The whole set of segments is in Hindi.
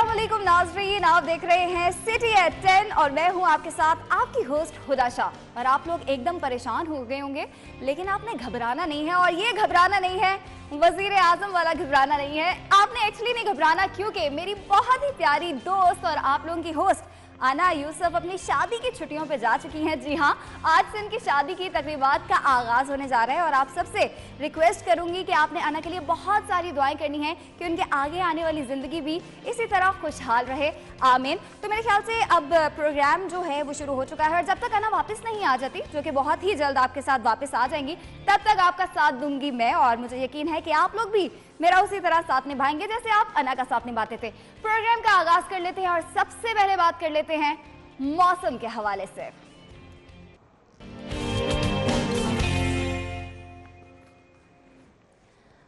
अस्सलामुअलैकुम नाज़रीन, आप देख रहे हैं सिटी एट 10 और मैं हूं आपके साथ आपकी होस्ट हुदा शाह। और आप लोग एकदम परेशान हो गए होंगे, लेकिन आपने घबराना नहीं है। और ये घबराना नहीं है वजीर आजम वाला घबराना नहीं है, आपने एक्चुअली नहीं घबराना, क्योंकि मेरी बहुत ही प्यारी दोस्त और आप लोगों की होस्ट अना यूसुफ अपनी शादी की छुट्टियों पे जा चुकी हैं। जी हाँ, आज से इनकी शादी की तकरीबात का आगाज़ होने जा रहा है और आप सबसे रिक्वेस्ट करूंगी कि आपने अना के लिए बहुत सारी दुआएं करनी है कि उनके आगे आने वाली ज़िंदगी भी इसी तरह खुशहाल रहे, आमीन। तो मेरे ख्याल से अब प्रोग्राम जो है वो शुरू हो चुका है और जब तक अना वापस नहीं आ जाती, जो कि बहुत ही जल्द आपके साथ वापस आ जाएंगी, तब तक आपका साथ दूंगी मैं। और मुझे यकीन है कि आप लोग भी मेरा उसी तरह साथ निभाएंगे जैसे आप अना का साथ निभाते थे। प्रोग्राम का आगाज कर लेते हैं और सबसे पहले बात कर लेते हैं मौसम के हवाले से।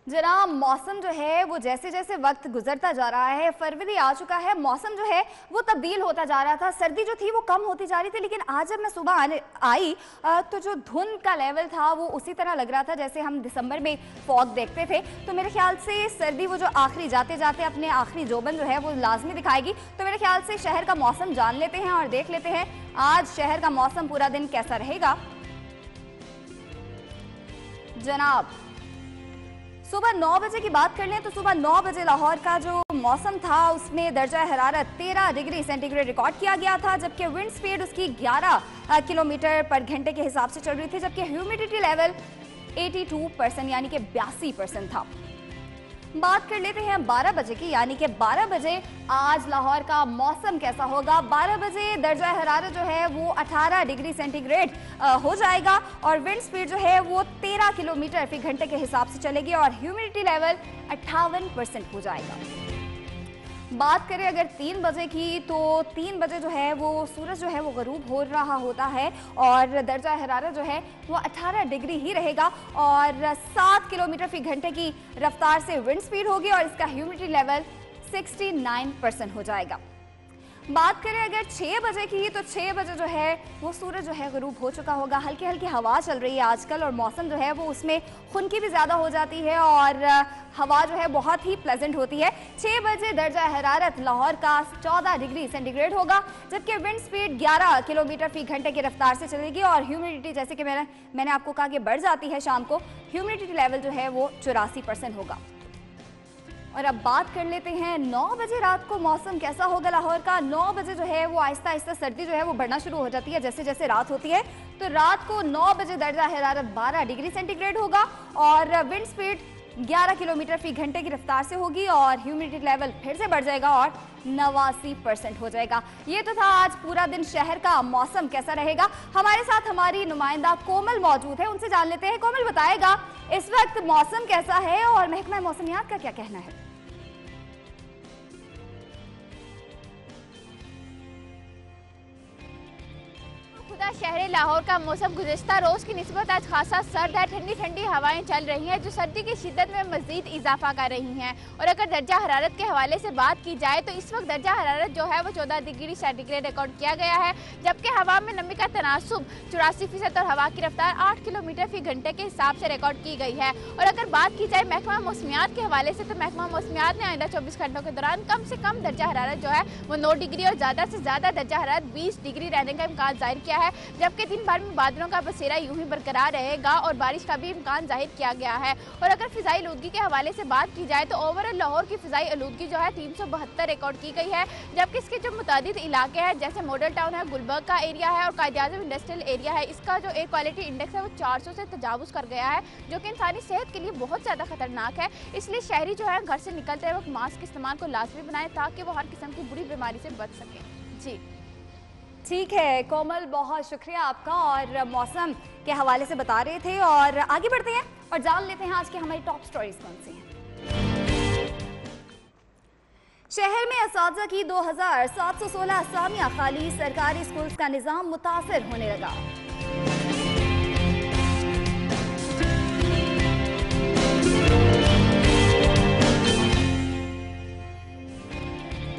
जनाब, मौसम जो है वो जैसे जैसे वक्त गुजरता जा रहा है, फरवरी आ चुका है, मौसम जो है वो तब्दील होता जा रहा था। सर्दी जो थी वो कम होती जा रही थी, लेकिन आज जब मैं सुबह आई तो जो धुंध का लेवल था वो उसी तरह लग रहा था जैसे हम दिसंबर में फॉग देखते थे। तो मेरे ख्याल से सर्दी वो जो आखिरी जाते जाते अपने आखिरी जोबन जो है वो लाजमी दिखाएगी। तो मेरे ख्याल से शहर का मौसम जान लेते हैं और देख लेते हैं आज शहर का मौसम पूरा दिन कैसा रहेगा। जनाब, सुबह 9 बजे की बात कर लें तो सुबह 9 बजे लाहौर का जो मौसम था उसमें दर्जा हरारत 13 डिग्री सेंटीग्रेड रिकॉर्ड किया गया था, जबकि विंड स्पीड उसकी 11 किलोमीटर पर घंटे के हिसाब से चल रही थी, जबकि ह्यूमिडिटी लेवल 82% यानी कि 82% था। बात कर लेते हैं 12 बजे की, यानी कि 12 बजे आज लाहौर का मौसम कैसा होगा। 12 बजे दर्जा हरारत जो है वो 18 डिग्री सेंटीग्रेड हो जाएगा और विंड स्पीड जो है वो 13 किलोमीटर फी घंटे के हिसाब से चलेगी और ह्यूमिडिटी लेवल 58% हो जाएगा। बात करें अगर 3 बजे की, तो 3 बजे जो है वो सूरज जो है वो गरूब हो रहा होता है और दर्जा हरारत जो है वो 18 डिग्री ही रहेगा और 7 किलोमीटर फी घंटे की रफ्तार से विंड स्पीड होगी और इसका ह्यूमिडिटी लेवल 69% हो जाएगा। बात करें अगर 6 बजे की, तो 6 बजे जो है वो सूरज जो है गरूब हो चुका होगा। हल्की हल्की हवा चल रही है आजकल और मौसम जो है वो उसमें खुनकी भी ज़्यादा हो जाती है और हवा जो है बहुत ही प्लेजेंट होती है। 6 बजे दर्जा हरारत लाहौर का 14 डिग्री सेंटीग्रेड होगा, जबकि विंड स्पीड 11 किलोमीटर फी घंटे की रफ्तार से चलेगी और ह्यूमिडिटी जैसे कि मैंने आपको कहा कि बढ़ जाती है शाम को, ह्यूमिडिटी लेवल जो है वो 84% होगा। और अब बात कर लेते हैं 9 बजे रात को मौसम कैसा होगा लाहौर का। 9 बजे जो है वो आहिस्ता आहिस्ता सर्दी जो है वो बढ़ना शुरू हो जाती है जैसे जैसे रात होती है। तो रात को 9 बजे दर्जा हरारत 12 डिग्री सेंटीग्रेड होगा और विंड स्पीड 11 किलोमीटर फी घंटे की रफ्तार से होगी और ह्यूमिडिटी लेवल फिर से बढ़ जाएगा और 89% हो जाएगा। ये तो था आज पूरा दिन शहर का मौसम कैसा रहेगा। हमारे साथ हमारी नुमाइंदा कोमल मौजूद है, उनसे जान लेते हैं। कोमल बताएगा इस वक्त मौसम कैसा है और महकमा मौसमियात का क्या कहना है। शहर लाहौर का मौसम गुज़श्ता रोज़ की निस्बत आज खासा सर्द है। ठंडी ठंडी हवाएं चल रही हैं जो सर्दी की शिद्दत में मज़ीद इजाफा कर रही हैं। और अगर दर्जा हरारत के हवाले से बात की जाए तो इस वक्त दर्जा हरारत जो है वो 14 डिग्री सेंटीग्रेड रिकॉर्ड किया गया है, जबकि हवा में नमी का तनासुब 84% और हवा की रफ्तार 8 किलोमीटर फी घंटे के हिसाब से रिकॉर्ड की गई है। और अगर बात की जाए महकमा मौसमियात के हवाले से तो महकमा मौसमियात ने आइंदा 24 घंटों के दौरान कम से कम दर्जा हरारत जो है वो 9 डिग्री और ज़्यादा से ज़्यादा दर्जा हरारत 20 डिग्री रहने का इम्कान जाहिर किया है, जबकि दिन भर में बादलों का बसेरा यूं ही बरकरार रहेगा और बारिश का भी इम्कान जाहिर किया गया है। और अगर फिजाई आलूदगी के हवाले से बात की जाए तो ओवरऑल लाहौर की फिजाई आलूदगी जो है 372 रिकॉर्ड की गई है, जबकि इसके जो मुतादिद इलाके हैं जैसे मॉडल टाउन है, गुलबर्ग का एरिया है और कायद-ए-आज़म इंडस्ट्रियल एरिया है, इसका जो एयर क्वालिटी इंडेक्स है वो 400 से तजावुज़ कर गया है, जो कि इंसानी सेहत के लिए बहुत ज़्यादा खतरनाक है। इसलिए शहरी जो है घर से निकलते वक्त मास्क के इस्तेमाल को लाजमी बनाएं ताकि वो हर किस्म की बुरी बीमारी से बच सकें। जी ठीक है कोमल, बहुत शुक्रिया आपका। और मौसम के हवाले से बता रहे थे और आगे बढ़ते हैं और जान लेते हैं आज की हमारी टॉप स्टोरीज कौन सी हैं। शहर में असातिज़ा की 2716 असामियां खाली, सरकारी स्कूल्स का निज़ाम मुतासिर होने लगा।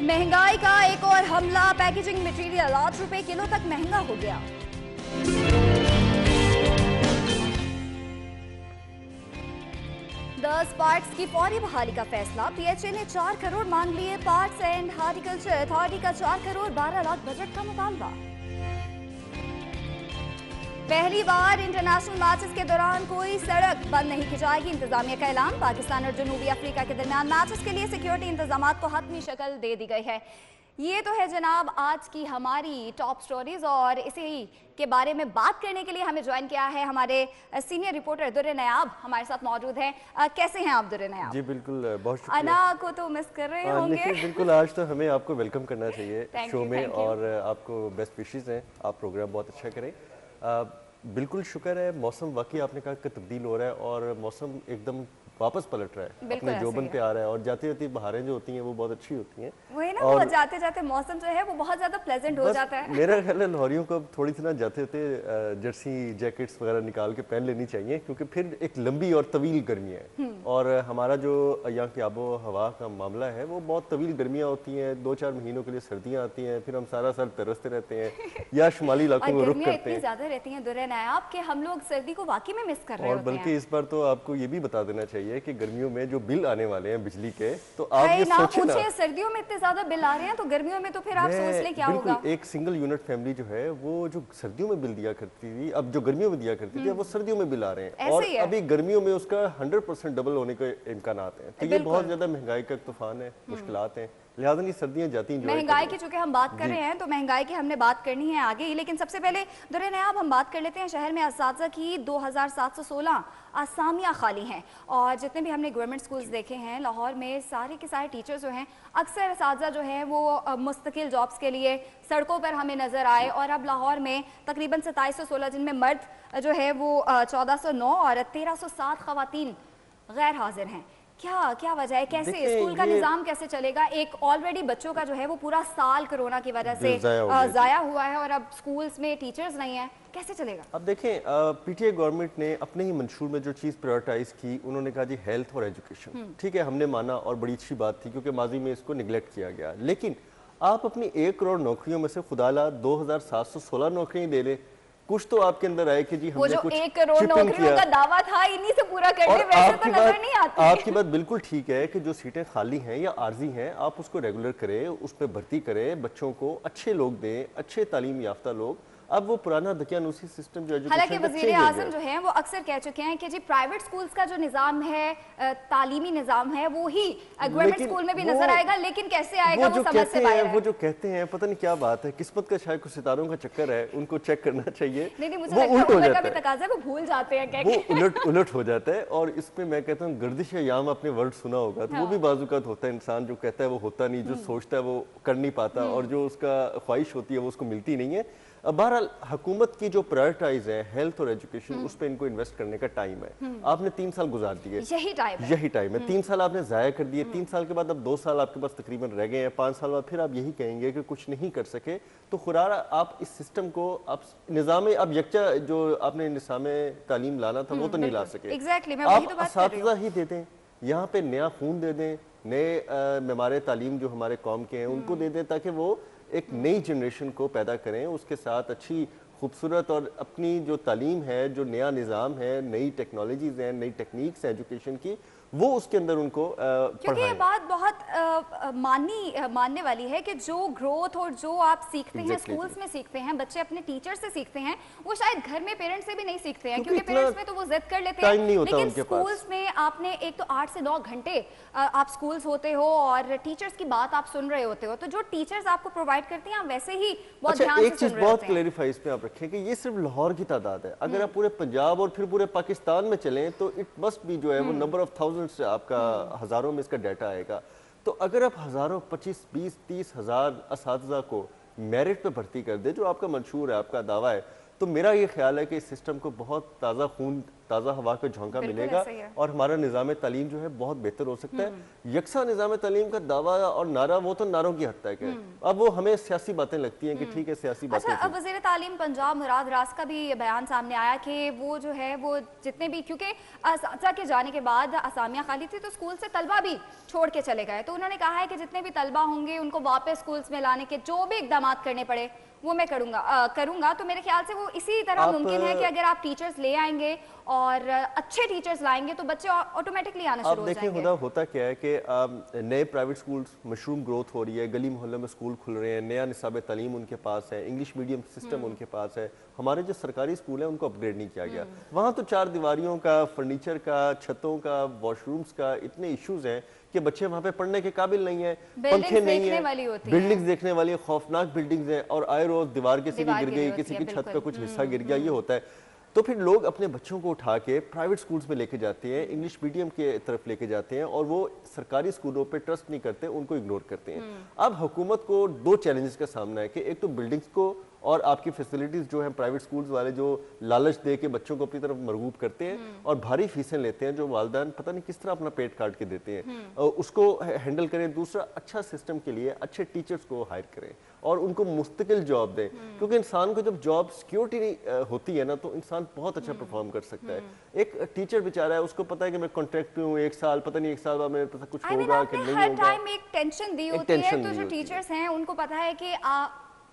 महंगाई का एक और हमला, पैकेजिंग मटेरियल 8 रुपए किलो तक महंगा हो गया। 10 पार्क्स की फौरी बहाली का फैसला। पीएचए ने 4 करोड़ मांग लिए। पार्क्स एंड हॉर्टिकल्चर अथॉरिटी का 4 करोड़ 12 लाख बजट का मुतालबा। पहली बार इंटरनेशनल मैचेस के दौरान कोई सड़क बंद नहीं की जाएगी, इंतजामिया का ऐलान। पाकिस्तान और जनूबी अफ्रीका के दरमियान मैचेस के लिए सिक्योरिटी इंतजाम को हतमी शक्ल दे दी गई है। ये तो है जनाब आज की हमारी टॉप स्टोरीज, और इसी के बारे में बात करने के लिए हमें ज्वाइन किया है हमारे सीनियर रिपोर्टर दुर्रे नयाब हमारे साथ मौजूद हैं। कैसे हैं आप दुर्रे नयाब? जी बिल्कुल, बहुत शुक्रिया। अना को तो मिस कर रहे होंगे। बिल्कुल, आज तो हमें आपको वेलकम करना चाहिए शो में, और आपको बेस्ट विशेस हैं। आप प्रोग्राम बहुत अच्छा करें। बिल्कुल शुक्र है। मौसम वाकई आपने कहा कि तब्दील हो रहा है और मौसम एकदम वापस पलट रहा है, अपने जोबन पे आ रहा है, और जाती जाती बहारें जो होती हैं वो बहुत अच्छी होती हैं। वही ना, वो जाते जाते मौसम जो है वो बहुत ज्यादा प्लेजेंट हो जाता है। मेरा ख्याल है लाहौरियों को थोड़ी सी ना जाते जाते जर्सी जैकेट्स वगैरह निकाल के पहन लेनी चाहिए, क्योंकि फिर एक लंबी और तवील गर्मी है। और हमारा जो यहाँ की आबो हवा का मामला है वो बहुत तवील गर्मियाँ होती हैं। 2-4 महीनों के लिए सर्दियाँ आती हैं, फिर हम सारा साल तरसते रहते हैं या शुमाली इलाकों में रुक करते हैं। इतनी ज्यादा रहती हैं दुर्रे नयाब कि हम लोग सर्दी को वाकई में मिस कर रहे होते हैं। और बल्कि इस बार तो आपको ये भी बता देना चाहिए कि गर्मियों में जो बिल आने वाले हैं बिजली के, तो आप ये सोचें ना, सर्दियों में इतने ज्यादा बिल आ रहे हैं तो गर्मियों में तो फिर आप सोच लें क्या होगा। एक सिंगल यूनिट फैमिली जो है वो जो सर्दियों में बिल दिया करती थी, अब जो गर्मियों में दिया करती थी, वो सर्दियों में बिल आ रहे हैं, और अभी गर्मियों में उसका 100% डबल होने के इम्कान हैं। तो ये बहुत ज्यादा महंगाई का तूफान है, मुश्किलात हैं, लिहाजा नहीं सर्दियां जाती हैं। महंगाई की चूंकि हम बात कर रहे हैं तो महंगाई की हमने बात करनी है आगे ही, लेकिन सबसे पहले दुर्रे नयाब हम बात कर लेते हैं शहर में असातिज़ा की 2716 असामियाँ खाली हैं। और जितने भी हमने गवर्नमेंट स्कूल्स देखे हैं लाहौर में, सारे के सारे टीचर्स जो हैं, अक्सर असातिज़ा जो हैं वो मुस्तकिल जॉब्स के लिए सड़कों पर हमें नजर आए। और अब लाहौर में तकरीबन 2716, जिनमें मर्द जो है वो 1409 और 1307 खवातीन गैर हाजिर हैं। क्या वजह है? कैसे स्कूल का निजाम कैसे चलेगा? एक ऑलरेडी बच्चों का जो है वो पूरा साल कोरोना की वजह से जाया हुआ है, और अब स्कूल्स में टीचर्स नहीं है, कैसे चलेगा? अब देखें, पीटीआई गवर्नमेंट ने अपने ही मंशूर में जो चीज़ प्रायोरिटाइज की, उन्होंने कहा जी हेल्थ और एजुकेशन। ठीक है, हमने माना और बड़ी अच्छी बात थी, क्योंकि माजी में इसको निगलेक्ट किया गया। लेकिन आप अपनी 1 करोड़ नौकरियों में से खुदाला 2716 नौकरियां दे लें, कुछ तो आपके अंदर आए कि जी हमने जो कुछ 1 करोड़ नौकरियों का दावा था इन्हीं से पूरा कर ले, वैसे तो नजर नहीं आती। आपकी बात बिल्कुल ठीक है कि जो सीटें खाली हैं या आर्जी हैं, आप उसको रेगुलर करें, उसमें भर्ती करें, बच्चों को अच्छे लोग दें, अच्छे तालीम याफ्ता लोग। अब वो पुराना दकियानूसी सिस्टम जो हालांकि वज़ीर आज़म जो है वो अक्सर कह चुके हैं कि जी प्राइवेट स्कूल्स का जो निज़ाम है, तालीमी निज़ाम है, वो ही गवर्नमेंट स्कूल में भी नजर आएगा, लेकिन कैसे आएगा वो समझ से बाहर है। वो जो कहते हैं पता नहीं क्या बात है, किस्मत का शायद कुछ सितारों का चक्कर है, उनको चेक करना चाहिए। नहीं, मुझे लगता है उम्र का भी तकाज़ा है, वो भूल जाते हैं, वो उलट हो जाता है। और इसमें मैं कहता हूँ गर्दिश याम आपने वर्ड सुना होगा, तो वो भी बाजुकात होता है। इंसान जो कहता है वो होता नहीं, जो सोचता है वो कर नहीं पाता, और जो उसका ख्वाहिश होती है वो उसको मिलती नहीं है। बहरहाल हुकूमत की जो प्रायोरिटाइज है हेल्थ और एजुकेशन, उस पर इनको इन्वेस्ट करने का टाइम है। आपने 3 साल गुजार दिए, यही टाइम है। 3 साल आपने जाया कर दिए। 3 साल के बाद अब 2 साल आपके पास तकरीबन रह गए हैं। 5 साल बाद फिर आप यही कहेंगे कि कुछ नहीं कर सके, तो खुरारा आप इस सिस्टम को आप निज़ाम अब यकचा जो आपने निज़ाम तालीम लाना था वो तो नहीं ला सके। आप असातिज़ा ही दे दें, यहाँ पे नया खून दे दें, नए मेमारे तालीम जो हमारे कौम के हैं उनको दे दें, ताकि वो एक नई जनरेशन को पैदा करें, उसके साथ अच्छी खूबसूरत और अपनी जो तालीम है, जो नया निज़ाम है, नई टेक्नोलॉजीज हैं, नई टेक्निक्स हैं एजुकेशन की, वो उसके अंदर उनको क्योंकि ये बात बहुत मानने वाली है कि जो ग्रोथ और जो आप सीखते हैं स्कूल्स में सीखते हैं, बच्चे अपने टीचर से सीखते हैं, वो शायद घर में पेरेंट्स से भी नहीं सीखते हैं, क्योंकि पेरेंट्स में तो वो जिद कर लेते हैं, लेकिन स्कूल्स में आपने एक तो 8 से 9 घंटे आप स्कूल्स होते हो और टीचर्स की बात आप सुन रहे होते हो, तो जो टीचर्स आपको प्रोवाइड करते हैं आप वैसे ही बहुत ध्यान से सुन रहे होते हैं। एक चीज बहुत क्लैरिफाई इस पे आप रखें कि ये सिर्फ लाहौर की तादाद है। अगर आप पूरे पंजाब और फिर पूरे पाकिस्तान में चलें तो इट मस्ट भी जो है वो नंबर ऑफ थाउजेंड से आपका हजारों में इसका डाटा आएगा। तो अगर आप हजारों 25, 20, 30 हजार असातिज़ा को मेरिट पे भर्ती कर दे, जो आपका मंशूर है, आपका दावा है, तो मेरा ये ख्याल है कि इस सिस्टम को बहुत ताज़ा खून, ताज़ा हवा का झोंका मिलेगा और हमारा निज़ाम तालीम जो है बहुत बेहतर हो सकता है। यकसा निज़ाम तालीम का दावा और नारा वो तो नारों की हद तक है, अब वो हमें सियासी बातें लगती हैं कि ठीक है सियासी बातें। अच्छा, अब वज़ीर तालीम पंजाब मुराद रास का भी बयान सामने आया कि वो जो है वो जितने भी, क्योंकि असातिज़ा के जाने के बाद असामियाँ खाली थी तो स्कूल से तलबा भी छोड़ के चले गए, तो उन्होंने कहा है कि जितने भी तलबा होंगे उनको वापस स्कूल्स में लाने के जो भी इक़दाम करने पड़े वो मैं करूंगा। तो मेरे ख्याल से वो इसी तरह मुमकिन है कि अगर आप टीचर्स ले आएंगे और अच्छे टीचर्स लाएंगे तो बच्चे ऑटोमेटिकली आना शुरू हो जाएंगे। आप देखें खुदा होता क्या है कि नए प्राइवेट स्कूल्स मशरूम ग्रोथ हो रही है, गली मोहल्ले में स्कूल खुल रहे हैं, नया निसाब तालीम उनके पास है, इंग्लिश मीडियम सिस्टम उनके पास है। हमारे जो सरकारी स्कूल है उनको अपग्रेड नहीं किया गया। वहाँ तो 4 दीवारियों का, फर्नीचर का, छतों का, वॉशरूम्स का इतने इश्यूज हैं कि बच्चे वहाँ पे पढ़ने के काबिल नहीं है, पंखे नहीं है, बिल्डिंग्स देखने वाली खौफनाक बिल्डिंग्स हैं और आए रोज दीवार किसी की गिर गई, किसी की छत पे कुछ हिस्सा गिर गया, ये होता है। तो फिर लोग अपने बच्चों को उठा के प्राइवेट स्कूल्स में लेके जाते हैं, इंग्लिश मीडियम के तरफ लेके जाते हैं और वो सरकारी स्कूलों पे ट्रस्ट नहीं करते, उनको इग्नोर करते हैं। अब हुकूमत को 2 चैलेंजेस का सामना है कि एक तो बिल्डिंग्स को और आपकी फैसिलिटीज जो हैं प्राइवेट स्कूल्स वाले जो लालच दे के बच्चों को अपनी तरफ मरगूब करते हैं और भारी फीसें लेते हैं जो वालिदैन पता नहीं किस तरह अपना पेट काट के देते हैं, उसको हैंडल करें। दूसरा, अच्छा सिस्टम के लिए अच्छे टीचर्स को हायर करें और उनको मुस्तकिल जॉब दें, क्योंकि इंसान को जब जॉब सिक्योरिटी होती है ना तो इंसान बहुत अच्छा परफॉर्म कर सकता है। एक टीचर बेचारा है, उसको पता है कि मैं कॉन्ट्रैक्ट पे हूँ 1 साल, पता नहीं 1 साल बाद मेरे पास कुछ होगा कि नहीं होगा। टाइम एक टेंशन दी होती है, तो जो टीचर्स हैं उनको पता है कि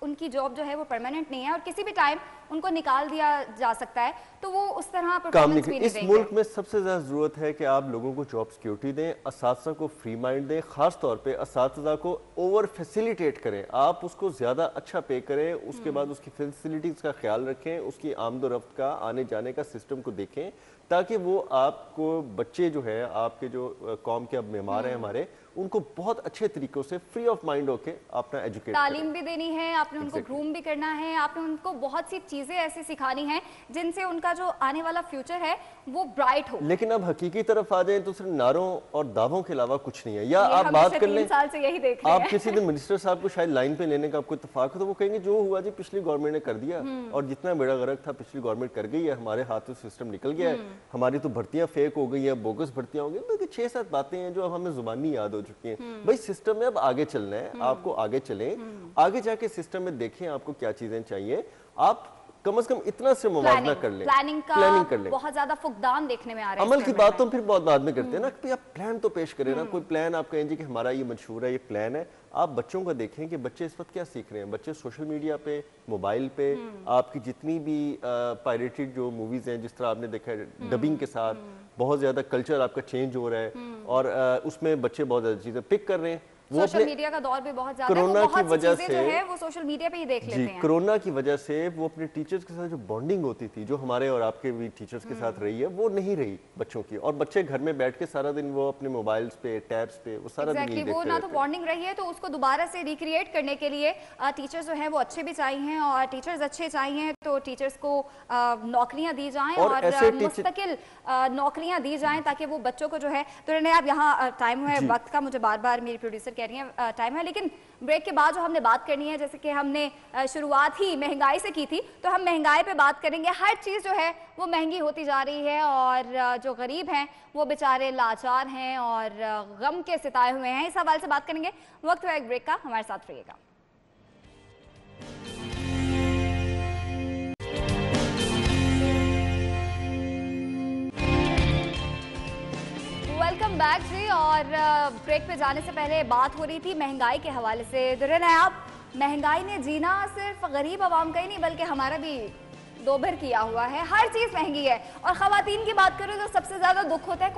उनकी जॉब जो है वो परमानेंट नहीं है और किसी भी टाइम उनको निकाल दिया जा सकता है, तो वो उस तरह परफॉर्मेंस भी नहीं इस मुल्क में सबसे ज्यादा जरूरत है कि आप लोगों को जॉब सिक्योरिटी दें, असातिज़ा को फ्री माइंड दें, खास तौर पे असातिज़ा को ओवर फैसिलिटेट करें, आप उसको ज्यादा अच्छा पे करें, उसके बाद उसकी फैसिलिटीज का ख्याल रखें, उसकी आमदोरफ्त का, आने जाने का सिस्टम को देखें, ताकि वो आपको बच्चे जो है आपके जो कौम के अब मेहमान हैं हमारे, उनको बहुत अच्छे तरीकों से फ्री ऑफ माइंड होके अपना एजुकेट तालीम भी देनी है, आपने उनको ग्रूम भी करना है, आपने उनको बहुत सी चीजें ऐसी सिखानी है जिनसे उनका जो आने वाला फ्यूचर है वो ब्राइट हो। लेकिन अब हकीकी तरफ आ जाए तो सिर्फ नारों और दावों के अलावा कुछ नहीं है। या आप बात कर लें, 3 साल से यही देख रहे हैं। आप किसी दिन मिनिस्टर साहब को शायद लाइन पे लेने का आपको इत्तेफाक हो तो वो कहेंगे जो हुआ जी पिछली गवर्नमेंट ने कर दिया और जितना बेड़ा गर्क था पिछली गवर्नमेंट कर गई है, हमारे हाथों से सिस्टम निकल गया है, हमारी तो भर्तियां फेक हो गई है, बोगस भर्तियां हो गई। 6-7 बातें हैं जो अब हमें जुबानी याद हो चुकी हैं। भाई सिस्टम में अब आगे चलना है, आपको आगे चलें, आगे जाके सिस्टम में देखें आपको क्या चीजें चाहिए, आप कम से कम इतना से मुआवजा कर लें, प्लानिंग कर लें। बहुत ज्यादा फुकदान देखने में आ रहा है। अमल की बात तो फिर बहुत बाद में करते हैं ना कि आप प्लान तो पेश करें ना, कोई प्लान आप कहें जी कि हमारा ये मंशूर है, ये प्लान है। आप बच्चों को देखें कि बच्चे इस वक्त क्या सीख रहे हैं। बच्चे सोशल मीडिया पे, मोबाइल पे, आपकी जितनी भी पायरेटेड जो मूवीज हैं, जिस तरह आपने देखा है डबिंग के साथ, बहुत ज्यादा कल्चर आपका चेंज हो रहा है और उसमें बच्चे बहुत ज्यादा चीजें पिक कर रहे हैं। सोशल मीडिया का दौर भी बहुत ज्यादा है, कोरोना की वजह से जो है वो सोशल मीडिया पे ही देख लेते हैं। कोरोना की वजह से वो अपने टीचर्स के साथ जो बॉन्डिंग होती थी, जो हमारे और आपके भी टीचर्स के साथ रही है, वो नहीं रही बच्चों की। और बच्चे घर में बैठ के सारा दिन वो अपने मोबाइल्स पे, टैब्स पे वो सारा दिन देखते वो ना तो बॉन्डिंग रही है, तो उसको दोबारा से रिक्रिएट करने के लिए टीचर्स जो है वो अच्छे भी चाहिए और टीचर्स अच्छे चाहिए तो टीचर्स को नौकरियां दी जाएं और मुस्तकिल नौकरियां दी जाएं ताकि वो बच्चों को जो है। तो आप यहाँ टाइम है वक्त का, मुझे बार बार मेरी प्रोड्यूसर कह रही है टाइम है, लेकिन ब्रेक के बाद जो हमने बात करनी है, जैसे कि हमने शुरुआत ही महंगाई से की थी, तो हम महंगाई पे बात करेंगे। हर चीज़ जो है वो महंगी होती जा रही है और जो गरीब हैं वो बेचारे लाचार हैं और गम के सिताए हुए हैं। इस हवाले से बात करेंगे। वक्त है एक ब्रेक का, हमारे साथ रहिएगा। वेलकम बैक जी। और ब्रेक पे जाने से पहले बात हो रही थी महंगाई के हवाले से। दुर्रन है आप, महंगाई ने जीना सिर्फ गरीब आवाम का ही नहीं बल्कि हमारा भी दोभर किया हुआ है। हर चीज़ महंगी है और ख़वातीन की बात करें तो सबसे ज़्यादा दुख होता है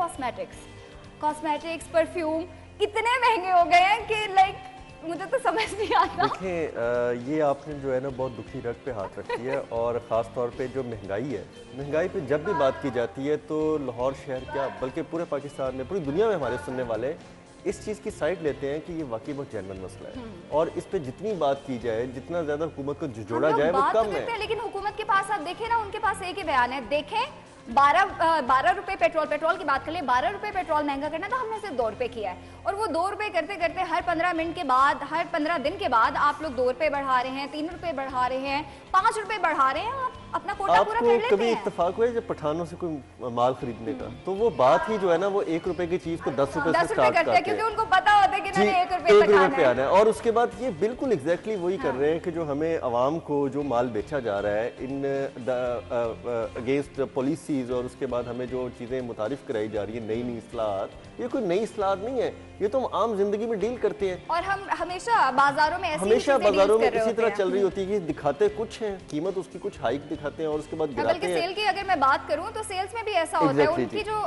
कॉस्मेटिक्स, परफ्यूम इतने महंगे हो गए हैं कि लाइक मुझे तो समझ नहीं आता। देखिए ये आपने जो है ना बहुत दुखी रग पे हाथ रखी है और ख़ास तौर पे जो महंगाई पे जब भी बात की जाती है तो लाहौर शहर क्या बल्कि पूरे पाकिस्तान में, पूरी दुनिया में हमारे सुनने वाले इस चीज़ की साइड लेते हैं कि ये वाकई बहुत जेन्युइन मसला है और इस पे जितनी बात की जाए, जितना ज़्यादा हुकूमत को जोड़ा जाए वो कम है। लेकिन हुकूमत के पास आप देखें ना, उनके पास एक ही बयान है। देखें 12 रुपए पेट्रोल की बात कर ले, 12 रुपए पेट्रोल महंगा करना तो हमने सिर्फ 2 रुपए किया है और वो 2 रुपए करते करते हर 15 मिनट के बाद, हर 15 दिन के बाद आप लोग 2 रुपए बढ़ा रहे हैं, 3 रुपए बढ़ा रहे हैं, 5 रुपए बढ़ा रहे हैं। आप अपना कोटा पूरा कर लेते हैं। कभी इत्तेफाक हुआ है जब पठानों से कोई माल खरीदने का, तो वो बात ही जो है ना वो 1 रुपए की चीज को 10 रुपए से स्टार्ट करते हैं क्योंकि उनको पता होता है कि मैंने 1 रुपए पे आना है। और उसके बाद ये बिल्कुल एग्जैक्टली वही कर रहे हैं कि जो हमें आवाम को जो माल बेचा जा रहा है इन अगेंस्ट पॉलिसीज और उसके बाद हमें जो चीजें मुतारिफ कराई जा रही है, नई इस्लाहात, ये कोई नई इस्लाहात नहीं है, ये तो हम आम जिंदगी में डील करते हैं और हम हमेशा बाजारों में इसी तरह चल रही होती है कि दिखाते कुछ हैं, कीमत उसकी कुछ हाइक खाते हैं और उसके बाद बल्कि सेल की अगर मैं बात करूं तो सेल्स में भी ऐसा होता है, उनकी जो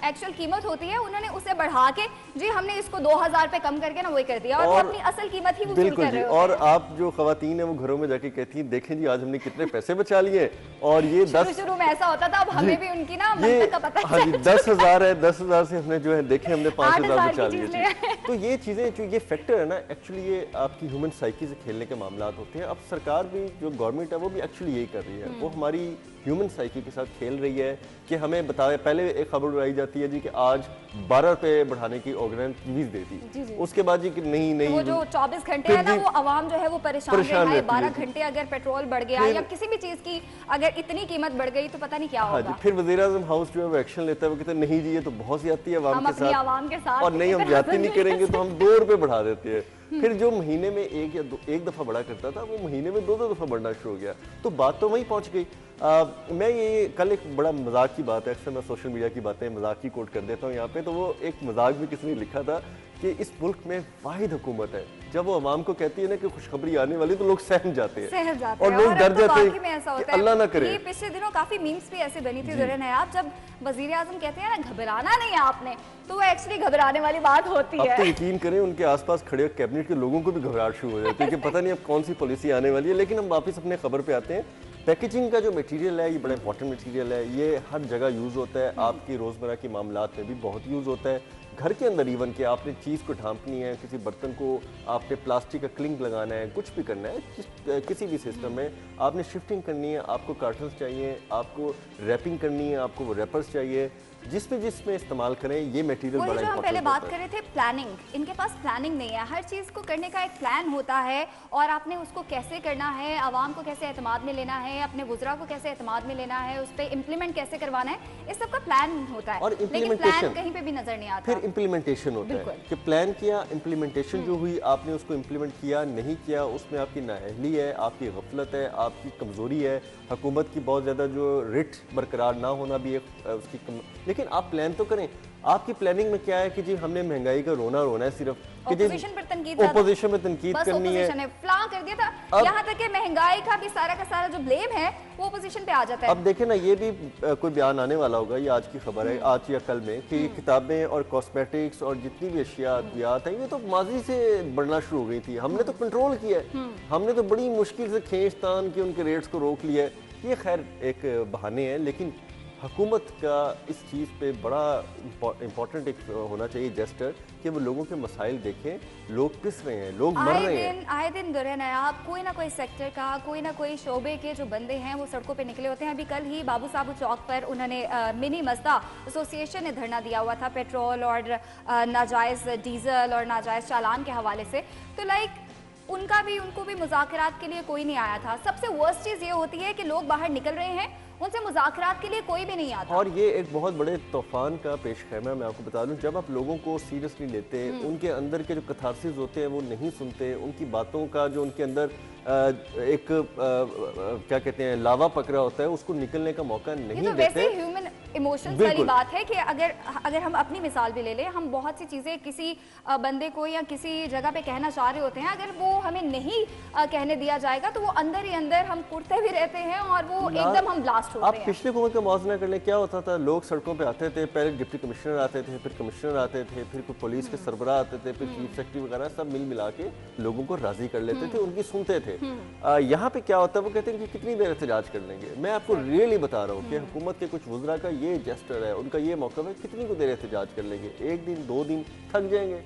एक्चुअल कीमत होती है उन्होंने उसे बढ़ा के जी हमने इसको 2000 पे कम करके ना वही कर दिया और वो अपनी असल कीमत ही वसूल कर रहे हैं। और आप जो खवातीन है वो घरों में जाके कहती हैं देखें जी आज हमने कितने पैसे बचा लिए, और ये शुरू में ऐसा होता था, अब हमें भी उनकी ना मंतक का पता है। 10,000 है, 10,000 से हमने जो है देखे हमने 5,000 बचा लिए। तो ये चीजें जो ये फैक्टर है ना, एक्चुअली ये आपकी ह्यूमन साइकी से खेलने के मामला होते हैं। अब सरकार भी जो गवर्नमेंट है वो भी एक्चुअली यही कर रही है, वो हमारी ह्यूमन साइकी के साथ खेल रही है कि हमें बताए। पहले एक खबर उड़ाई जाती है जी कि आज 12 रुपए बढ़ाने की ऑर्गेनाइज फीस देती, उसके बाद जी कि नहीं वो जो 24 घंटे है ना वो आवाम जो है वो परेशान है। 12 घंटे अगर पेट्रोल बढ़ गया या किसी भी चीज की अगर इतनी कीमत बढ़ गई तो पता नहीं क्या होगा। फिर वज़ीर-ए-आज़म हाउस जो है वो एक्शन लेता है, वो कहते हैं नहीं जी ये तो बहुत ज्यादती है आवाम के साथ, और नहीं हम ज्यादती नहीं करेंगे तो हम 2 रुपए बढ़ा देते हैं। फिर जो महीने में एक दफा बढ़ा करता था वो महीने में 2 दफा बढ़ना शुरू हो गया, तो बात तो वहीं पहुंच गई। मैं ये कल एक बड़ा मजाक की बात है, अक्सर मैं सोशल मीडिया की बातें मजाक की कोट कर देता हूँ यहाँ पे, तो वो एक मजाक भी किसी ने लिखा था कि इस मुल्क में वाहिद हुकूमत है जब वो अवाम को कहती है ना कि खुशखबरी आने वाली तो लोग सहम जाते हैं और लोग डर जाते हैं कि अल्लाह ना करे। ये पिछले दिनों काफी मीम्स भी ऐसे बनी थी दुल्हन है आप, जब वजीर आजम कहते हैं ना घबराना नहीं है आपने, तो वो एक्चुअली घबराने वाली बात होती है। अब तो यकीन करें उनके आसपास खड़े कैबिनेट के लोगों को भी घबराहट शुरू हो जाती है कि पता नहीं अब कौन सी पॉलिसी आने वाली है। लेकिन हम वापस अपने खबर पे आते हैं। पैकेजिंग का जो मटेरियल है ये बड़ा इंपॉर्टेंट मटेरियल है, ये हर जगह यूज़ होता है, आपकी रोज़मर्रा की मामलात में भी बहुत यूज़ होता है। घर के अंदर इवन कि आपने चीज़ को ढांपनी है, किसी बर्तन को आपने प्लास्टिक का क्लिंग लगाना है, कुछ भी करना है, किसी भी सिस्टम में आपने शिफ्टिंग करनी है, आपको कार्टन्स चाहिए, आपको रैपिंग करनी है, आपको वो रैपर्स चाहिए, जिसमें इस्तेमाल करें ये मटेरियल बड़ा इंपॉर्टेंट। हम पहले बात कर रहे थे प्लानिंग, इनके पास प्लानिंग नहीं है। हर चीज़ को करने का एक प्लान होता है और आपने उसको कैसे करना है, आवाम को कैसे एतमाद में लेना है, अपने वुज़रा को कैसे एतमाद में लेना है, उस पर इम्प्लीमेंट कैसे करवाना है, इस सब का प्लान होता है। और लेकिन प्लान कहीं पे भी नजर नहीं आता। फिर इम्प्लीमेंटेशन होता है कि प्लान किया, इम्प्लीमेंटेशन जो हुई आपने उसको इम्प्लीमेंट किया नहीं किया, उसमें आपकी नाअहली है, आपकी गफलत है, आपकी कमज़ोरी है, हुकूमत की बहुत ज़्यादा जो रिट बरकरार ना होना भी एक उसकी लेकिन आप प्लान तो करें। आपकी प्लानिंग में क्या है कि जी हमने महंगाई का रोना है सिर्फ कि ओपोजिशन पर तनकीद करनी है, फ्ला कर दिया था, यहाँ तक कि महंगाई का भी सारा का सारा जो ब्लेम है वो ओपोजिशन पे आ जाता है। अब देखें ना ये भी कोई बयान आने वाला होगा, ये आज की खबर है, आज या कल में, कि किताबें और कॉस्मेटिक्स और जितनी भी अशिया अद्वियात है ये तो माजी से बढ़ना शुरू हो गई थी, हमने तो कंट्रोल किया है, हमने तो बड़ी मुश्किल से खींचतान की उनके रेट्स को रोक लिया है। ये खैर एक बहाने हैं, लेकिन हुकूमत का इस चीज़ पे बड़ा इम्पोर्टेंट एक होना चाहिए जेस्टर कि वो लोगों के मसाइल देखें। लोग पिस रहे हैं, लोग मर रहे हैं। आए दिन दुल्हन है आप, कोई ना कोई सेक्टर का, कोई ना कोई शोबे के जो बंदे हैं वो सड़कों पे निकले होते हैं। अभी कल ही बाबू साबू चौक पर उन्होंने मिनी मजदा एसोसिएशन ने धरना दिया हुआ था पेट्रोल और नाजायज़ डीजल और नाजायज़ चालान के हवाले से। तो उनको भी मुज़ाकरात के लिए कोई नहीं आया था। सबसे वर्स्ट चीज़ ये होती है कि लोग बाहर निकल रहे हैं, उनसे मुज़ाकरात के लिए कोई भी नहीं आता। और ये एक बहुत बड़े तूफान का पेश खैमा मैं आपको बता दूं, जब आप लोगों को सीरियसली लेते, उनके अंदर के जो कथारसिस होते हैं वो नहीं सुनते, उनकी बातों का जो उनके अंदर एक क्या कहते हैं लावा पकड़ा होता है उसको निकलने का मौका नहीं देते। वैसे ह्यूमन इमोशंस वाली बात है कि अगर हम अपनी मिसाल भी ले लें, हम बहुत सी चीज़ें किसी बंदे को या किसी जगह पे कहना चाह रहे होते हैं, अगर वो हमें नहीं कहने दिया जाएगा तो वो अंदर ही अंदर हम कुड़ते भी रहते हैं और वो एकदम हम ब्लास्ट होते हैं। आप पिछले हुकूमत का मौज़ना कर लें, क्या होता था, लोग सड़कों पे आते थे, पहले डिप्टी कमिश्नर आते थे, फिर कमिश्नर आते थे, फिर कोई पुलिस के सरबराह आते थे, फिर चीफ सेक्रेटरी वगैरह सब मिल मिला के लोगों को राजी कर लेते थे, उनकी सुनते थे। यहाँ पे क्या होता है, वो कहते हैं कि कितनी देर एहतजाज कर लेंगे। मैं आपको रियली बता रहा हूँ कि हुकूमत के कुछ वज़रा का ये जेस्टर है, उनका ये मौका है, कितनी को देर एहतजाज कर लेंगे, 1 दिन 2 दिन थक जाएंगे,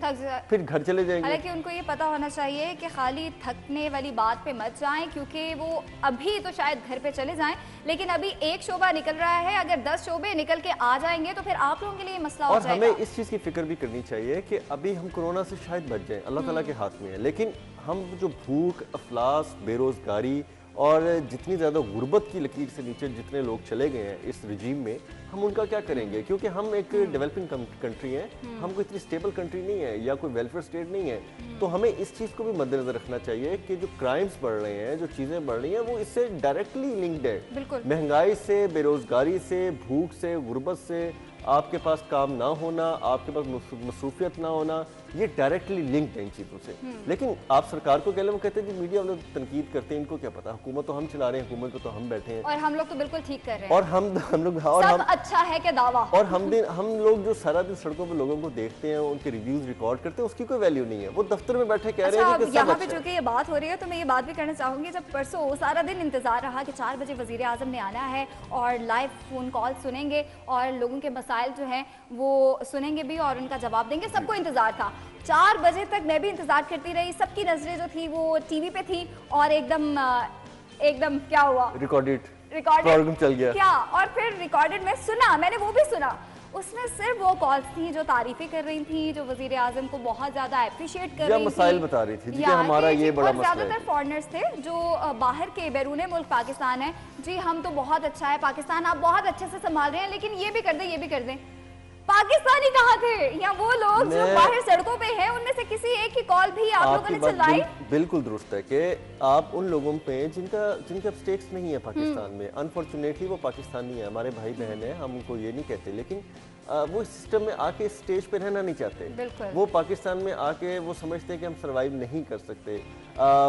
फिर घर चले जाएंगे। हालांकि उनको ये पता होना चाहिए कि खाली थकने वाली बात पे मत जाएं, क्योंकि वो अभी तो शायद घर पे चले जाएं, लेकिन अभी एक शोबा निकल रहा है, अगर 10 शोबे निकल के आ जाएंगे तो फिर आप लोगों के लिए मसला हो जाएगा। और हमें इस चीज़ की फिक्र भी करनी चाहिए कि अभी हम कोरोना से शायद बच जाएं, अल्लाह ताला के हाथ में है, लेकिन हम जो भूख, अफलास, बेरोजगारी और जितनी ज़्यादा गुर्बत की लकीर से नीचे जितने लोग चले गए हैं इस रजीम में, हम उनका क्या करेंगे, क्योंकि हम एक डेवलपिंग कंट्री हैं, हम कोई इतनी स्टेबल कंट्री नहीं है या कोई वेलफेयर स्टेट नहीं है। तो हमें इस चीज़ को भी मद्देनजर रखना चाहिए कि जो क्राइम्स बढ़ रहे हैं, जो चीज़ें बढ़ रही हैं, वो इससे डायरेक्टली लिंक्ड है। महंगाई से, बेरोजगारी से, भूख से, गुर्बत से, आपके पास काम ना होना, आपके पास मसरूफियत ना होना, ये डायरेक्टली लिंक्ड है इन चीज़ों से। लेकिन आप सरकार को कह लें, वो कहते हैं जी मीडिया वाले तनकीद करते हैं, इनको क्या पता, हुकूमत तो हम चला रहे हैं, हुकूमत पे तो हम बैठे हैं और हम लोग तो बिल्कुल ठीक कर रहे हैं और हम लोग और सब हम अच्छा है क्या दावा। और हम लोग जो सारा दिन सड़कों पर लोगों को देखते हैं, उनके रिव्यूज रिकॉर्ड करते हैं, उसकी कोई वैल्यू नहीं है। वो दफ्तर में बैठे कह रहे हैं कि सब यहाँ पे अच्छा चूंकि ये बात हो रही है तो मैं ये बात भी करना चाहूंगी, जब परसों सारा दिन इंतजार रहा कि 4 बजे वजीर आजम ने आना है और लाइव फोन कॉल सुनेंगे और लोगों के मसाइल जो हैं वो सुनेंगे भी और उनका जवाब देंगे, सबको इंतजार था। 4 बजे तक मैं भी इंतजार करती रही, सबकी नजरें जो थी वो टीवी पे थी और एकदम क्या हुआ, रिकॉर्डेड रिकॉर्डेड चल गया क्या, और फिर रिकॉर्डेड में सुना, मैंने वो भी सुना। उसमें सिर्फ वो कॉल्स थी जो तारीफें कर रही थी, जो वजीर आजम को बहुत ज्यादा अप्रिशिएट कर रही थी, मसाइल बता रही थी जी कि हमारा ये बड़ा मसला है। ज्यादातर फॉरेनर्स थे जो बाहर के बैरून मुल्क पाकिस्तान है, जी हम तो बहुत अच्छा है पाकिस्तान, आप बहुत अच्छे से संभाल रहे हैं, लेकिन ये भी कर दें, ये भी कर दें। पाकिस्तानी कहाँ थे, या वो लोग जो बाहर सड़कों पे हैं, उनमें से किसी एक की कॉल भी आप लोगों ने चलाई? बिल्कुल दुरुस्त है कि आप उन लोगों पे जिनके अब स्टेक्स नहीं है पाकिस्तान में, अनफॉर्चुनेटली वो पाकिस्तानी है, हमारे भाई बहन है, हम उनको ये नहीं कहते, लेकिन वो सिस्टम में आके स्टेज पे रहना नहीं चाहते। वो पाकिस्तान में आके वो समझते हैं कि हम सर्वाइव नहीं कर सकते,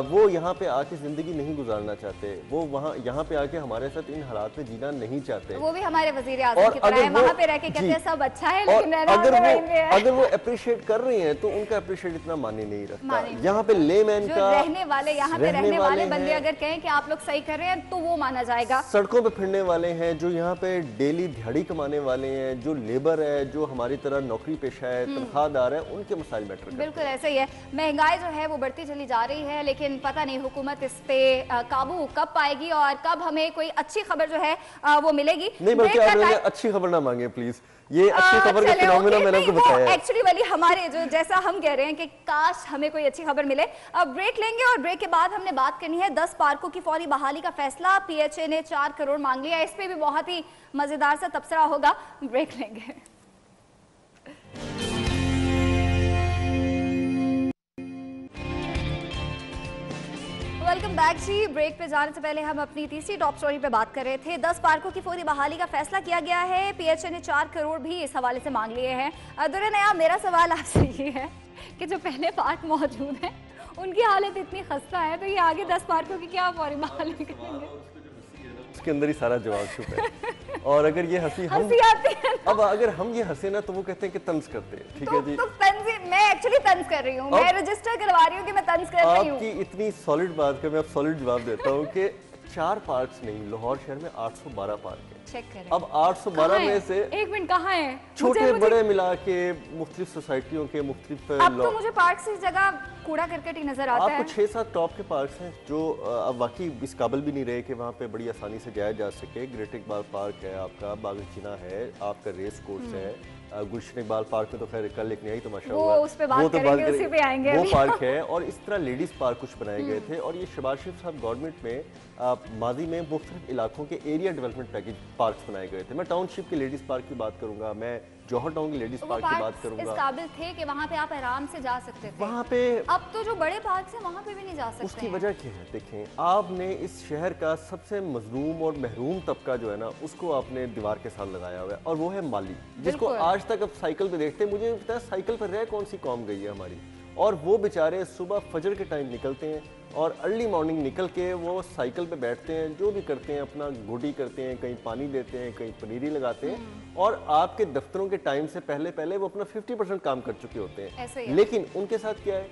वो यहाँ पे आके जिंदगी नहीं गुजारना चाहते, वो यहाँ पे आके हमारे साथ इन हालात में जीना नहीं चाहते। वो भी हमारे वजीर आज़म की तरह है, वहाँ पे रह के कहते हैं सब अच्छा है, लेकिन अगर वो अप्रिशिएट कर रहे हैं तो उनका अप्रिशिएट इतना माने नहीं रखता। यहाँ पे लेमैन का रहने वाले, यहाँ पे रहने वाले बंदे अगर कहें कि आप लोग सही कर रहे हैं तो वो माना जाएगा। सड़कों पे फिरने वाले हैं, जो यहाँ पे डेली दिहाड़ी कमाने वाले हैं, जो लेबर है, जो हमारी तरह नौकरी पेशा है, तनख्वाहदार है, उनके मसाइल मैटर करते हैं। बिल्कुल ऐसा ही है। महंगाई जो है वो बढ़ती चली जा रही है, लेकिन पता नहीं हुकूमत इस पे काबू कब पाएगी और कब हमें कोई अच्छी खबर जो है वो मिलेगी। नहीं, बल्कि आप अच्छी खबर ना मांगे प्लीज, ये अच्छी खबर का फिनोमेना मैंने आपको बताया है। एक्चुअली वाली हमारे जो जैसा हम कह रहे हैं कि काश हमें कोई अच्छी खबर मिले। अब ब्रेक लेंगे और ब्रेक के बाद हमने बात करनी है 10 पार्कों की फौरी बहाली का फैसला, पीएचए ने 4 करोड़ मांग लिया, इस पे भी बहुत ही मजेदार सा तबसरा होगा। ब्रेक लेंगे। वेलकम बैक जी। ब्रेक पे जाने से पहले हम अपनी तीसरी टॉप स्टोरी पे बात कर रहे थे। 10 पार्कों की फौरी बहाली का फैसला किया गया है, पीएचए ने 4 करोड़ भी इस हवाले से मांग लिए हैं। दुर्रे नया, मेरा सवाल आपसे ये है कि जो पहले पार्क मौजूद हैं उनकी हालत इतनी खस्ता है, तो ये आगे 10 पार्कों की क्या फौरी बहाली करेंगे? उसके अंदर ही सारा जवाब छुपा है। और अगर ये हंसी आती है अब अगर हम ये हंसे ना तो वो कहते हैं कि तंज करते हैं। ठीक है जी, तो मैं एक्चुअली तंज कर रही हूँ, मैं रजिस्टर करवा रही हूँ कि मैं तंज कर रही हूँ। आपकी इतनी सॉलिड बात का मैं अब सॉलिड जवाब देता हूँ कि 4 पार्क्स नहीं, लाहौर शहर में 812 पार्क है। चेक करें। अब 812 में से एक मिनट कहाँ है? छोटे बड़े मिला के मुख्तलिफ सोसाइटियों के मुख्तलिफ। अब तो मुझे पार्क से जगह कूड़ा करकट ही नजर आता है। आपको 6-7 टॉप के पार्क्स हैं जो अब वाकई इस काबिल भी नहीं रहे कि वहाँ पे बड़ी आसानी से जाया जा सके। ग्रेट इकबाल पार्क है आपका, बाग-ए-चिनाह है आपका, रेस कोर्स है, गुलशन इकबाल पार्क में तो खैर कल एक नया ही तमाशा हुआ, उस पे बात करेंगे, उसी पे आएंगे। वो पार्क है। और इस तरह लेडीज पार्क कुछ बनाए गए थे। और ये शहबाज शरीफ साहब गवर्नमेंट में माजी में मुख्तलिफ इलाकों के एरिया डेवलपमेंट पैकेज पार्क बनाए गए थे। मैं टाउनशिप के लेडीज पार्क की बात करूंगा, मैं जौहर टाउन की लेडीज पार्क की बात करूंगा। इस काबिल थे कि वहाँ पे आप आराम से जा सकते थे। वहाँ पे अब तो जो बड़े पार्क हैं वहाँ पे भी नहीं जा सकते। उसकी वजह क्या है? देखें, आपने इस शहर का सबसे मजलूम और महरूम तबका जो है ना, उसको आपने दीवार के साथ लगाया हुआ है, और वो है माली, जिसको आज तक अब साइकिल पे देखते हैं। मुझे पता है साइकिल पर रह कौन सी कौम गई है हमारी। और वो बेचारे सुबह फजर के टाइम निकलते हैं और अर्ली मॉर्निंग निकल के वो साइकिल पे बैठते हैं, जो भी करते हैं, अपना गोडी करते हैं, कहीं पानी देते हैं, कहीं पनीरी लगाते हैं, और आपके दफ्तरों के टाइम से पहले वो अपना 50% काम कर चुके होते हैं। लेकिन उनके साथ क्या है,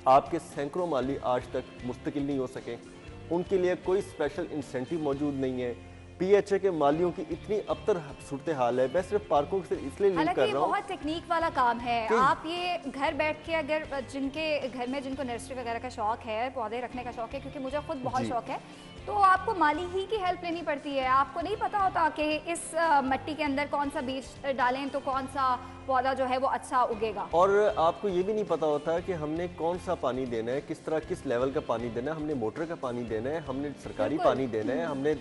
आपके सैकड़ों माली आज तक मुस्तकिल नहीं हो सके, उनके लिए कोई स्पेशल इंसेंटिव मौजूद नहीं है। पीएचए के मालियों की इतनी अबतर सूरत हाल है। मैं सिर्फ पार्कों से इसलिए लिंक कर रहा हूँ, बहुत टेक्निक वाला काम है। आप ये घर बैठ के अगर जिनके घर में जिनको नर्सरी वगैरह का शौक है, पौधे रखने का शौक है, क्योंकि मुझे खुद बहुत शौक है, तो आपको माली ही की हेल्प लेनी पड़ती है। आपको नहीं पता होता कि इस मिट्टी के अंदर कौन सा बीज डालें तो कौन सा पौधा जो है वो अच्छा उगेगा। और आपको ये भी नहीं पता होता कि हमने कौन सा पानी देना है, किस तरह किस लेवल का पानी देना है, हमने मोटर का पानी देना है, हमने सरकारी पानी देना है, हमने,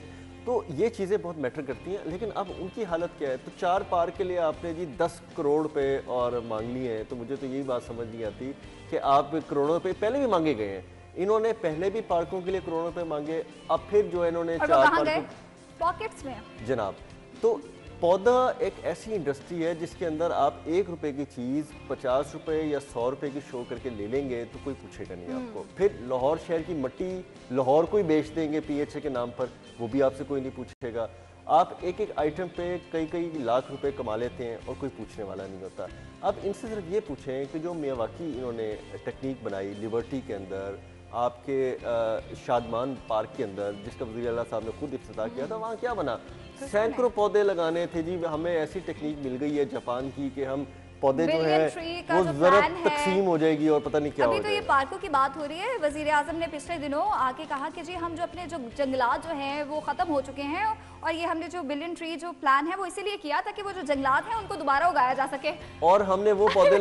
तो ये चीज़ें बहुत मैटर करती हैं। लेकिन अब उनकी हालत क्या है? तो 4 पार्क के लिए आपने जी 10 करोड़ पे और मांग लिए हैं। तो मुझे तो यही बात समझ नहीं आती कि आप करोड़ों पे पहले भी मांगे गए हैं। इन्होंने पहले भी पार्कों के लिए करोड़ों पे मांगे, अब फिर जो है इन्होंने 4 पार्क पॉकेट्स में जनाब। तो पौधा एक ऐसी इंडस्ट्री है जिसके अंदर आप 1 रुपए की चीज़ 50 रुपए या 100 रुपए की शो करके ले लेंगे तो कोई पूछेगा नहीं आपको। फिर लाहौर शहर की मट्टी लाहौर को ही बेच देंगे PHA के नाम पर, वो भी आपसे कोई नहीं पूछेगा। आप एक एक आइटम पे कई कई लाख रुपए कमा लेते हैं और कोई पूछने वाला नहीं होता। अब इनसे सिर्फ ये पूछें कि जो मियावाकी इन्होंने टेक्निक बनाई लिबर्टी के अंदर, आपके शादमान पार्क के अंदर, जिसका वज़ीर आला साहब ने खुद इफ्तिताह किया था, वहाँ क्या बना? सैकड़ों पौधे लगाने थे जी। हमें ऐसी टेक्निक मिल गई है जापान की कि हम पौधे जो है वो ज़रूरत तकसीम हो जाएगी और पता नहीं क्या हो जाएगा। अभी तो ये पार्कों की बात हो रही है। वज़ीर आज़म ने पिछले दिनों आके कहा कि जी हम जो अपने जो जंगलात जो हैं वो ख़त्म हो चुके हैं और ये हमने जो बिलियन ट्री जो प्लान है वो इसीलिए किया ताकि वो जो जंगलात हैं उनको दोबारा उगाया जा सके। और हमने वो पौधे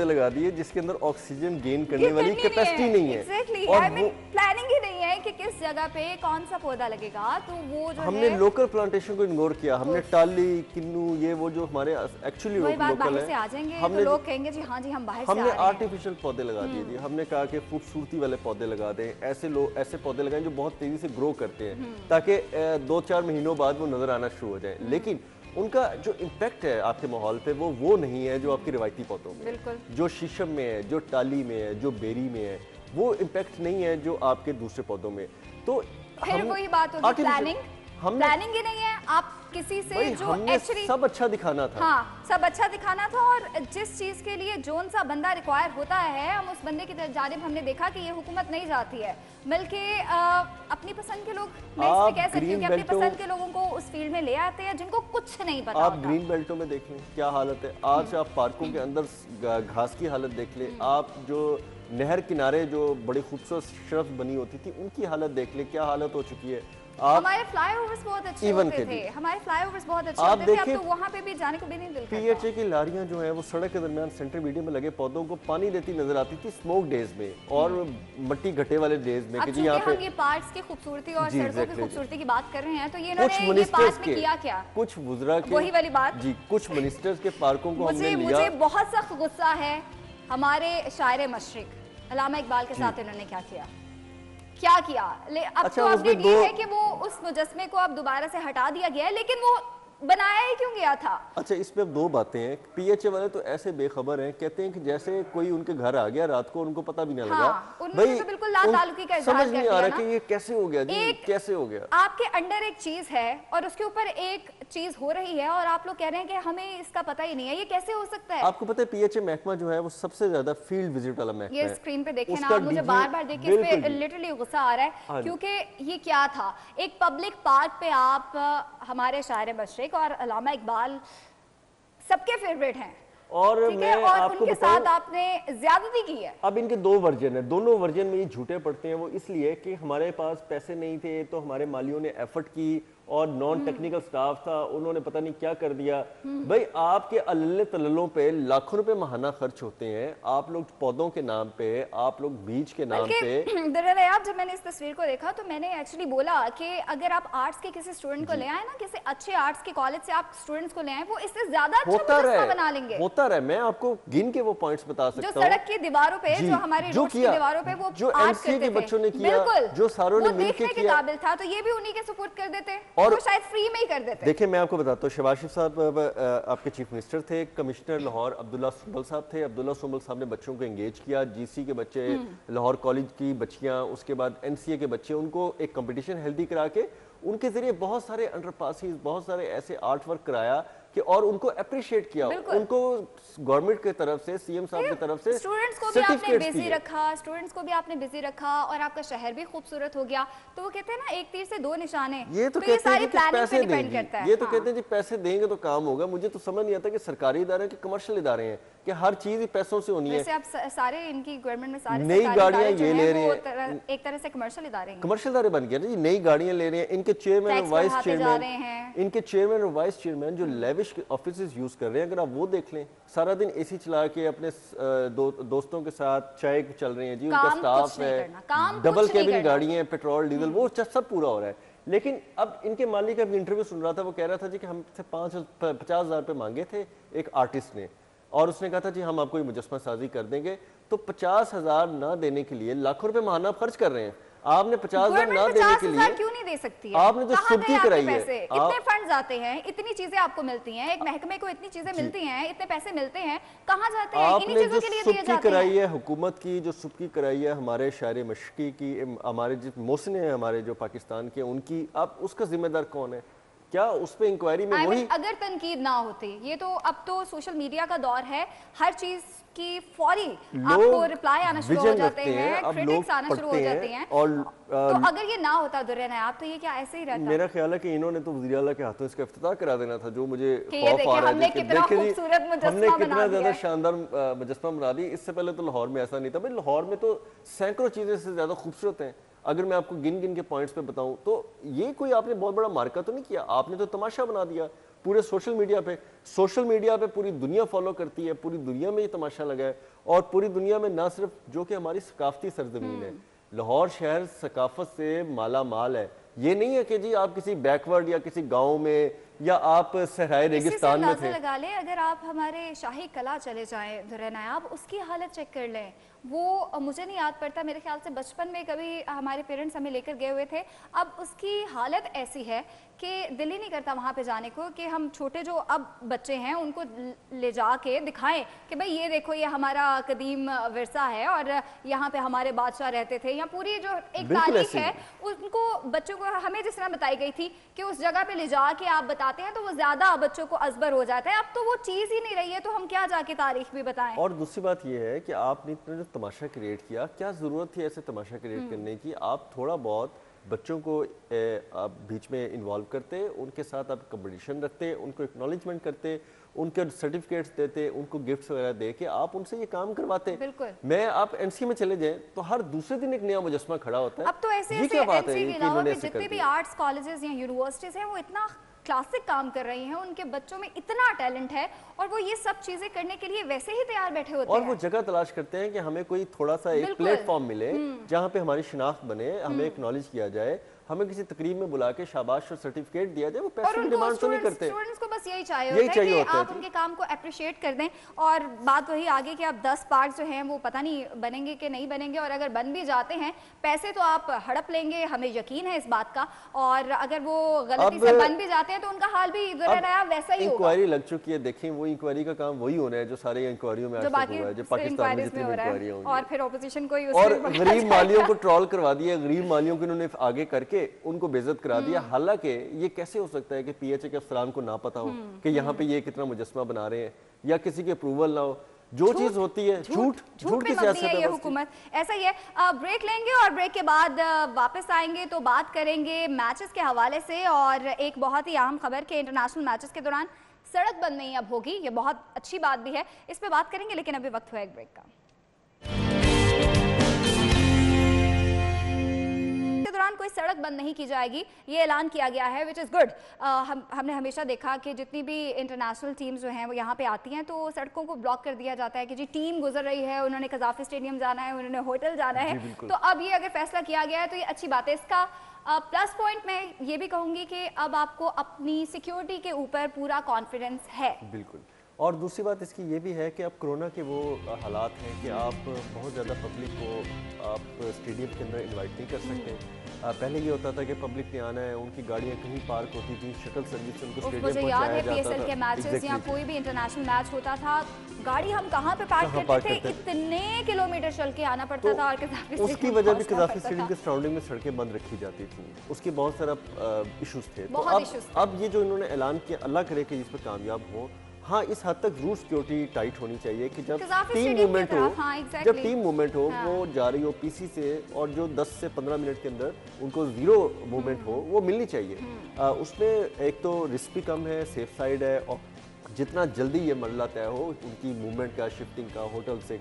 लगा दिए जिसके अंदर ऑक्सीजन गेन करने वाली कैपेसिटी नहीं है। एग्जैक्टली, और वो प्लानिंग ही नहीं है कि किस जगह पे कौन सा पौधा लगेगा। तो वो जो हमने लोकल प्लांटेशन को इग्नोर किया। हमने टाली, किन्नू, ये वो जो हमारे एक्चुअली लोकल है, आ जाएंगे तो लोग कहेंगे जी हाँ जी हम बाहर से आ रहे हैं। हमने आर्टिफिशियल पौधे लगा दिए थी। हमने कहा कि खूबसूरती वाले पौधे लगा दें, ऐसे पौधे लगाएं जो बहुत तेजी से ग्रो करते हैं ताकि 2-4 महीनों बाद वो नजर आना शुरू हो जाए। लेकिन उनका जो इम्पैक्ट है आपके माहौल पे वो नहीं है जो आपकी रिवायती पौधों में, जो शीशम में है, जो टाली में है, जो बेरी में है, वो इम्पैक्ट नहीं है जो आपके दूसरे पौधों में। तो फिर वही बात होगी, प्लानिंग ही नहीं है। आप किसी से जो एक्चुअली सब अच्छा दिखाना था, हाँ सब अच्छा दिखाना था, और जिस चीज के लिए जोन सा बंदा रिक्वायर होता है हम उस बंदे की जानिब हमने देखा कि ये हुकूमत नहीं जाती है, बल्कि अपनी पसंद के लोग, मैं इसमें कह सकती हूँ कि अपनी पसंद के लोगों को उस फील्ड में ले आते हैं जिनको कुछ नहीं पता। आप ग्रीन बेल्टों में देख लें क्या हालत है आज। आप पार्कों के अंदर घास की हालत देख लें, आप जो नहर किनारे जो बड़ी खूबसूरत शर्फ बनी होती थी उनकी हालत देख लें क्या हालत हो चुकी है। हमारे फ्लाईओवर्स बहुत अच्छे होते थे, हमारे फ्लाईओवर्स बहुत अच्छे होते थे, अब तो वहाँ पे भी जाने को भी नहीं दिल करता। PHA की लारियां जो है वो सड़क के दरमियान सेंटर मीडियम में लगे पौधों को पानी देती नजर आती थी स्मोक डेज में और मट्टी घटे वाले डेज में। कि यहाँ पे हम ये पार्क्स की खूबसूरती और सड़कों की खूबसूरती की बात कर रहे हैं, तो ये इन्होंने पार्क में किया क्या? कुछ वुज़रा के वही वाली बात जी, कुछ मिनिस्टर्स के पार्कों को हमने लिया। मुझे बहुत सख्त गुस्सा है हमारे शायर मशरिक अल्लामा इकबाल के साथ इन्होंने क्या किया। अब तो अपडेट ये है कि वो उस मुजस्मे को अब दोबारा से हटा दिया गया है, लेकिन वो बनाया ही क्यों गया था? अच्छा, इसमें अब 2 बातें हैं। PHA वाले तो ऐसे बेखबर हैं, कहते हैं कि जैसे कोई उनके घर आ गया रात को, उनको पता भी ना लगा। भाई तो बिल्कुल लाताल्लुकी का इजहार समझ नहीं आ रहा कि ये कैसे हो गया जी, कैसे हो गया। आपके अंडर एक चीज है और उसके ऊपर एक चीज हो रही है और आप लोग कह रहे हैं कि हमें इसका पता ही नहीं है, ये कैसे हो सकता है? आपको पता है PHA महकमा जो है वो सबसे ज्यादा फील्ड विजिट वाला महकमा है। ये स्क्रीन पे देखें ना, मुझे बार-बार देख के इस पे लिटरली गुस्सा आ रहा है, क्योंकि ये क्या था, एक पब्लिक पार्क पे आप हमारे शायर मशरिक और अल्लामा इकबाल सबके फेवरेट हैं और मैं आपको उनके साथ आपने ज्यादती की है। अब इनके 2 वर्जन है, दोनों वर्जन में ये झूठे पड़ते हैं। वो इसलिए कि हमारे पास पैसे नहीं थे तो हमारे मालियों ने एफर्ट की और नॉन टेक्निकल स्टाफ था, उन्होंने पता नहीं क्या कर दिया। भाई आपके अल्ले तल्लों पे लाखों रुपए महाना खर्च होते हैं, आप लोग पौधों के नाम पे, आप लोग बीज के नाम पे। दरअसल जब मैंने इस तस्वीर को देखा तो मैंने एक्चुअली बोला कि अगर आप आर्ट्स के किसी स्टूडेंट को ले आए ना, किसी अच्छे आर्ट्स के कॉलेज से आप स्टूडेंट्स को ले आए, वो इससे ज्यादा अच्छा बना लेंगे। होता रहे, मैं आपको गिन के वो पॉइंट्स बता सकता हूं। जो सड़क की दीवारों पे, जो हमारे रोड की दीवारों पे वो जो MCA के बच्चों ने किया, जो सारों ने मिलकर किया, के काबिल था, तो ये भी उन्हीं के सपोर्ट कर देते और शायद फ्री में ही कर देते। देखिए मैं आपको बताता हूँ, शहबाज शरीफ साहब आपके चीफ मिनिस्टर थे, कमिश्नर लाहौर अब्दुल्ला सुंबल साहब थे। अब्दुल्ला सुंबल साहब ने बच्चों को एंगेज किया, GC के बच्चे, लाहौर कॉलेज की बच्चियां, उसके बाद NCA के बच्चे, उनको एक कंपटीशन हेल्दी करा के उनके जरिए बहुत सारे अंडरपासिस, बहुत सारे ऐसे आर्ट वर्क कराया कि और उनको अप्रिशिएट किया। उनको गवर्नमेंट की तरफ से, CM साहब की तरफ से स्टूडेंट्स को भी आपने बिजी रखा, स्टूडेंट्स को भी आपने बिजी रखा और आपका शहर भी खूबसूरत हो गया। तो वो कहते हैं ना, एक तीर से 2 निशाने। ये तो कहते हैं कि पैसे देंगे, ये तो कहते हैं जी पैसे देंगे तो काम होगा। मुझे तो समझ नहीं आता कि सरकारी इदारे कि कमर्शियल इदारे हैं कि हर चीज पैसों से होनी है। वैसे आप सारे इनकी गवर्नमेंट में सारे नई गाड़ियां ये ले रहे हैं, एक तरह से कमर्शियल इदारे हैं, कमर्शियल इदारे बन गए ना जी। नई गाड़ियां ले रहे हैं, इनके चेयरमैन और वाइस चेयरमैन, इनके चेयरमैन और वाइस चेयरमैन जो लेविश ऑफिस यूज कर रहे हैं, अगर आप वो देख लें, सारा दिन AC चला के अपने दोस्तों के साथ चाय चल रहे हैं जी, उनका स्टाफ है, डबल केबिन गाड़ियां हैं, पेट्रोल डीजल वो सब पूरा हो रहा है। लेकिन अब इनके मालिक का इंटरव्यू सुन रहा था, वो कह रहा था जी कि हमसे 50,000 रुपए मांगे थे एक आर्टिस्ट ने, और उसने कहा था जी हम आपको ये मुजस्मा साजी कर देंगे। तो 50,000 ना देने के लिए लाखों रुपए महाना खर्च कर रहे हैं। आपने 50,000 ना देने के लिए क्यों नहीं दे सकती है? आपने तो सुबकी कराई है। इतने फंड्स आते हैं, इतनी चीजें आपको मिलती हैं, एक महकमे को इतनी चीजें मिलती हैं, इतने पैसे मिलते हैं, कहाँ जाते हैं? इन्हीं चीजों के लिए दिए जाते हैं। कराई है हुकूमत की, जो सुबकी कराई है हमारे शायर मशकी की, हमारे जो मोहसिन है हमारे जो पाकिस्तान के, उनकी, अब उसका जिम्मेदार कौन है? क्या उस पे इंक्वायरी में वही अगर तनकीद ना होती, ये तो अब तो सोशल मीडिया का दौर है, हर चीज की फौरी आपको रिप्लाई आना शुरू हो जाते हैं, क्रिटिक्स आना शुरू हो जाते हैं, और तो अगर ये ना होता दुर्रे नायाब तो ये क्या ऐसे ही रहता? मेरा ख्याल है कि इन्होंने तो वज़ीर आला के हाथों इसका इफ्तिताह करा देना था, जो मुझे खौफ आ रहा है। हमने कितना ज्यादा शानदार मुजस्समा बना दी। इससे पहले तो लाहौर में ऐसा नहीं था भाई, लाहौर में तो सैकड़ों चीजें से ज्यादा खूबसूरत हैं। अगर मैं आपको गिन गिन के पॉइंट्स पे बताऊं तो ये कोई आपने बहुत बड़ा मार्का तो नहीं किया, आपने तो तमाशा बना दिया पूरे सोशल मीडिया पे। सोशल मीडिया पे पूरी दुनिया फॉलो करती है, पूरी दुनिया में ये तमाशा लगा है, और पूरी दुनिया में ना सिर्फ जो कि हमारी सकाफती सरजमीन है, लाहौर शहर सकाफत से माला माल है। ये नहीं है कि जी आप किसी बैकवर्ड या किसी गांव में या आप सहराए रेगिस्तान में थे। लगा ले, अगर आप हमारे शाही कला चले जाएं दुर्रे नायाब, उसकी हालत चेक कर लें। वो मुझे नहीं याद पड़ता, मेरे ख्याल से बचपन में कभी हमारे पेरेंट्स हमें लेकर गए हुए थे। अब उसकी हालत ऐसी है कि दिल ही नहीं करता वहाँ पे जाने को, कि हम छोटे जो अब बच्चे हैं उनको ले जा के दिखाएं कि भाई ये देखो ये हमारा कदीम विरसा है और यहाँ पे हमारे बादशाह रहते थे। या पूरी जो एक तारीख है उनको बच्चों को हमें जिस तरह बताई गई थी कि उस जगह पे ले जा के आप बताते हैं तो वो ज्यादा बच्चों को अजबर हो जाता है। अब तो वो चीज़ ही नहीं रही है, तो हम क्या जाके तारीख भी बताएं। और दूसरी बात ये है कि आपने इतना जो तमाशा क्रिएट किया, क्या ज़रूरत थी ऐसे तमाशा क्रिएट करने की? आप थोड़ा बहुत बच्चों को आप बीच में इन्वॉल्व करते, उनके साथ आप कंपटीशन रखते, उनको एक्नॉलेजमेंट करते, उनके सर्टिफिकेट्स देते, उनको गिफ्ट्स वगैरह दे के आप उनसे ये काम करवाते। बिल्कुल। मैं आप एनसी में चले जाएं तो हर दूसरे दिन एक नया मुजस्समा खड़ा होता है। अब तो ऐसे क्या बात है? जितने भी आर्ट्स कॉलेजेस या यूनिवर्सिटीज हैं वो इतना क्लासिक काम कर रही हैं, उनके बच्चों में इतना टैलेंट है और वो ये सब चीजें करने के लिए वैसे ही तैयार बैठे होते हैं। और वो जगह तलाश करते हैं कि हमें कोई थोड़ा सा एक प्लेटफॉर्म मिले जहाँ पे हमारी शिनाख्त बने, हमें एक्नॉलेज किया जाए, हमें किसी तकरीब में बुला के शाबाश और सर्टिफिकेट दिया जाए। वो पैसे की डिमांड तो नहीं करते। स्टूडेंट्स को बस यही चाहिए होता है कि आप उनके काम को अप्रिशिएट कर दें। और बात वही आगे कि आप 10 पार्क जो हैं वो पता नहीं बनेंगे कि नहीं बनेंगे, और अगर बन भी जाते हैं पैसे तो आप हड़प लेंगे, हमें यकीन है इस बात का। और अगर वो गलती से बन भी जाते हैं तो उनका हाल भी वैसा ही होगा। इंक्वायरी लग चुकी है, देखें वो इंक्वायरी का काम वही होना है जो सारे इंक्वायरियों में आज तक हुआ है, जो पाकिस्तान में जितनी इंक्वायरी होंगी। और फिर ऑपोजिशन को और गरीब मालियों को ट्रोल करवा दिया, गरीब मालियों को इन्होंने आगे करके उनको बेइज्जत करा दिया। हालांकि ये कैसे हो सकता है कि पीएचए के अफसरान को ना पता हो कि यहाँ पे ये कितना मुजस्समा बना रहे हैं, या किसी की अप्रूवल ना हो। जो चीज होती है झूठ की सियासत है ये हुकूमत। ऐसा ही है। ब्रेक लेंगे और ब्रेक के बाद वापस आएंगे तो बात करेंगे मैचेस के हवाले से, और एक बहुत ही अहम खबर के इंटरनेशनल मैचेस के दौरान सड़क बंद नहीं अब होगी। ये बहुत अच्छी बात भी है, इस पे बात करेंगे, लेकिन अभी वक्त हुआ एक ब्रेक का। के दौरान कोई सड़क बंद नहीं की जाएगी, ये ऐलान किया गया है, विच इज़ गुड। हमने हमेशा देखा कि जितनी भी इंटरनेशनल टीम्स जो हैं वो यहाँ पे आती हैं तो सड़कों को ब्लॉक कर दिया जाता है कि जी टीम गुजर रही है, उन्होंने कज़ाफ़ी स्टेडियम जाना है, उन्होंने होटल जाना है। तो अब ये अगर फैसला किया गया है तो ये अच्छी बात है। इसका प्लस पॉइंट मैं ये भी कहूँगी कि अब आपको अपनी सिक्योरिटी के ऊपर पूरा कॉन्फिडेंस है। बिल्कुल। और दूसरी बात इसकी ये भी है कि अब कोरोना के वो हालात हैं कि आप बहुत ज़्यादा पब्लिक को आप स्टेडियम के अंदर इनवाइट नहीं कर सकते। पहले ये होता था कि पब्लिक ने आना है, उनकी गाड़ियाँ कहीं पार्क होती थी, शटल सर्विस से उनको स्टेडियम मुझे याद है पीएसएल के मैचेस या कोई भी इंटरनेशनल मैच होता था, गाड़ी हम कहाँ पे पार्क करते थे, इतने किलोमीटर चल के आना पड़ता था। और उसकी वजह भी कज़ाफ़ी स्टेडियम के सराउंडिंग में सड़कें बंद रखी जाती थी, उसके बहुत सारा इशूज़ थे। तो अब ये जो इन्होंने ऐलान किया, अल्लाह करे कि इस पर कामयाब हो। हाँ, इस हद तक रूट सिक्योरिटी टाइट होनी चाहिए कि जब टीम मूवमेंट हो, जब टीम मूवमेंट हो वो जा रही हो पीसी से, और जो 10 से 15 मिनट के अंदर उनको जीरो मूवमेंट हो वो मिलनी चाहिए। उसमें एक तो रिस्क भी कम है, सेफ साइड है, और जितना जल्दी ये मरला तय हो उनकी मूवमेंट का, शिफ्टिंग का, होटल से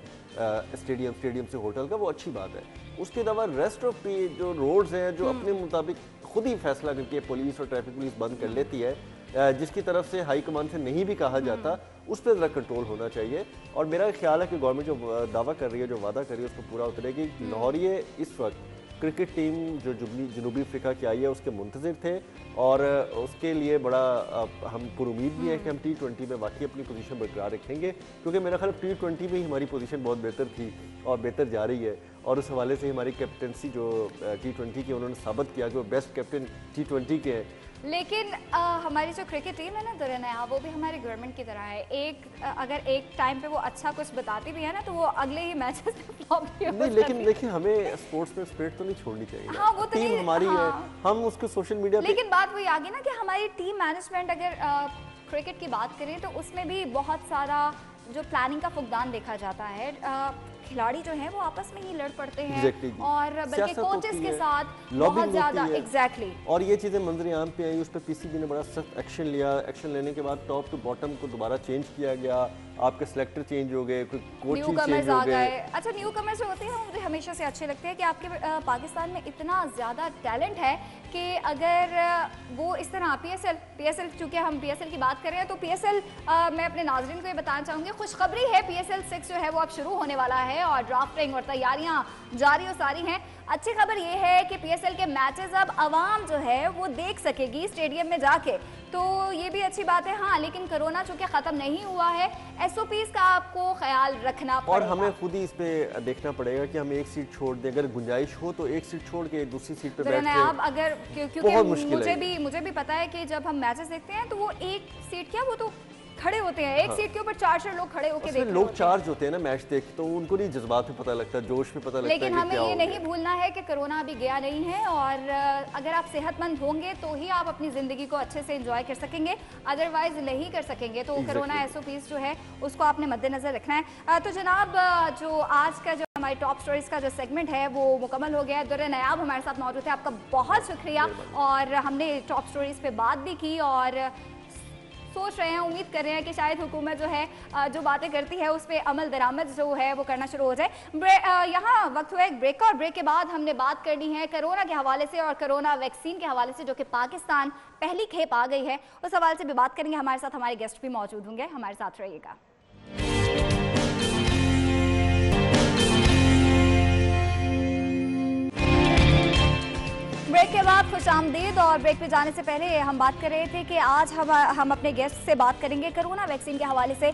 स्टेडियम से होटल का, वो अच्छी बात है। उसके अलावा रेस्ट ऑफ जो रोड्स हैं जो अपने मुताबिक खुद ही फैसला करके पुलिस और ट्रैफिक पुलिस बंद कर लेती है, जिसकी तरफ से हाई कमान से नहीं भी कहा जाता, उस पर ज़रा कंट्रोल होना चाहिए। और मेरा ख्याल है कि गवर्नमेंट जो दावा कर रही है, जो वादा कर रही है, उसको पूरा उतरेगी। लाहौरिये इस वक्त क्रिकेट टीम जो जनूबी अफ्रीका की आई है उसके मुंतज़िर थे, और उसके लिए बड़ा हम पुरुमीद भी है कि हम T20 में वाकई अपनी पोजीशन बरकरार रखेंगे, क्योंकि मेरा ख्याल T20 में ही हमारी पोजीशन बहुत बेहतर थी और बेहतर जा रही है। और उस हवाले से हमारी कैप्टनसी जो T20 की उन्होंने साबित किया कि वो बेस्ट कैप्टन T20 के हैं। लेकिन हमारी जो क्रिकेट टीम है ना दुरनया, वो भी हमारे गवर्नमेंट की तरह है। अगर एक टाइम पे वो अच्छा कुछ बताती भी है ना, तो वो अगले ही मैचेस में फ्लॉप भी हो नहीं, लेकिन देखिए हमें स्पोर्ट्स में स्पिरिट तो नहीं छोड़नी चाहिए। हाँ, वो तो टीम हमारी है, हम उसको सोशल मीडिया पे, लेकिन बात वही आ गई ना कि हमारी टीम मैनेजमेंट, अगर क्रिकेट की बात करें तो उसमें भी बहुत सारा जो प्लानिंग का फुकदान देखा जाता है। खिलाड़ी जो हैं वो आपस में ही लड़ पड़ते हैं और बल्कि कोचेस के साथ बहुत ज़्यादा एग्जैक्टली और ये चीज़ें मंजर आम पे आई। उस पर पीसीबी ने बड़ा सख्त एक्शन लिया। एक्शन लेने के बाद टॉप टू बॉटम को दोबारा चेंज किया गया। आपके सिलेक्टर चेंज हो गए, कोई कोच चेंज हो गए। अच्छा, न्यू कमर्स जो होते हैं मुझे हमेशा से अच्छे लगते हैं कि आपके पाकिस्तान में इतना ज़्यादा टैलेंट है कि अगर वो इस तरह पीएसएल चूँकि हम पीएसएल की बात कर रहे हैं, तो पीएसएल मैं अपने नाज़रीन को ये बताना चाहूँगी, खुशखबरी है, पीएसएल 6 जो है वो अब शुरू होने वाला है और ड्राफ्टिंग और तैयारियां जारी और सारी हैं। अच्छी खबर ये है कि पीएसएल के मैचेस अब आवाम जो है वो देख सकेगी स्टेडियम में जाके, तो ये भी अच्छी बात है। हाँ, लेकिन कोरोना चूंकि ख़त्म नहीं हुआ है, एसओपीज़ का आपको ख्याल रखना पड़ेगा और हमें खुद ही इस पे देखना पड़ेगा कि हम एक सीट छोड़ दें, अगर गुंजाइश हो तो एक सीट छोड़ के दूसरी सीट पे बैठ के। अब अगर क्योंकि मुझे भी पता है कि जब हम मैचेस देखते हैं तो वो एक सीट क्या, वो तो खड़े होते हैं, एक सीट के ऊपर 4 लोग खड़े होकर देखते हैं। लोग चार्ज होते हैं ना मैच देख, तो उनको नहीं जज्बात में पता लगता, जोश में पता लगता है। लेकिन हमें ये नहीं भूलना है कि कोरोना अभी गया नहीं है और अगर आप सेहतमंद होंगे तो ही आप अपनी ज़िंदगी को अच्छे से एंजॉय कर सकेंगे, अदरवाइज नहीं कर सकेंगे। तो कोरोना एसओपीज़ जो है उसको आपने मद्देनज़र रखना है। तो जनाब, जो आज का जो हमारी टॉप स्टोरीज का जो सेगमेंट है वो मुकम्मल हो गया है। दुर्र नयाब हमारे साथ मौजूद थे, आपका बहुत शुक्रिया। और हमने टॉप स्टोरीज पे बात भी की और सोच रहे हैं, उम्मीद कर रहे हैं कि शायद हुकूमत जो है जो बातें करती है उस पर अमल दरामद जो है वो करना शुरू हो जाए। यहाँ वक्त हुआ एक ब्रेक का, और ब्रेक के बाद हमने बात करनी है कोरोना के हवाले से और कोरोना वैक्सीन के हवाले से, जो कि पाकिस्तान पहली खेप आ गई है, उस हवाले से भी बात करेंगे। हमारे साथ हमारे गेस्ट भी मौजूद होंगे, हमारे साथ रहिएगा। ब्रेक के बाद खुश आमदीद। और ब्रेक पे जाने से पहले हम बात कर रहे थे कि आज हम अपने गेस्ट से बात करेंगे कोरोना वैक्सीन के हवाले से।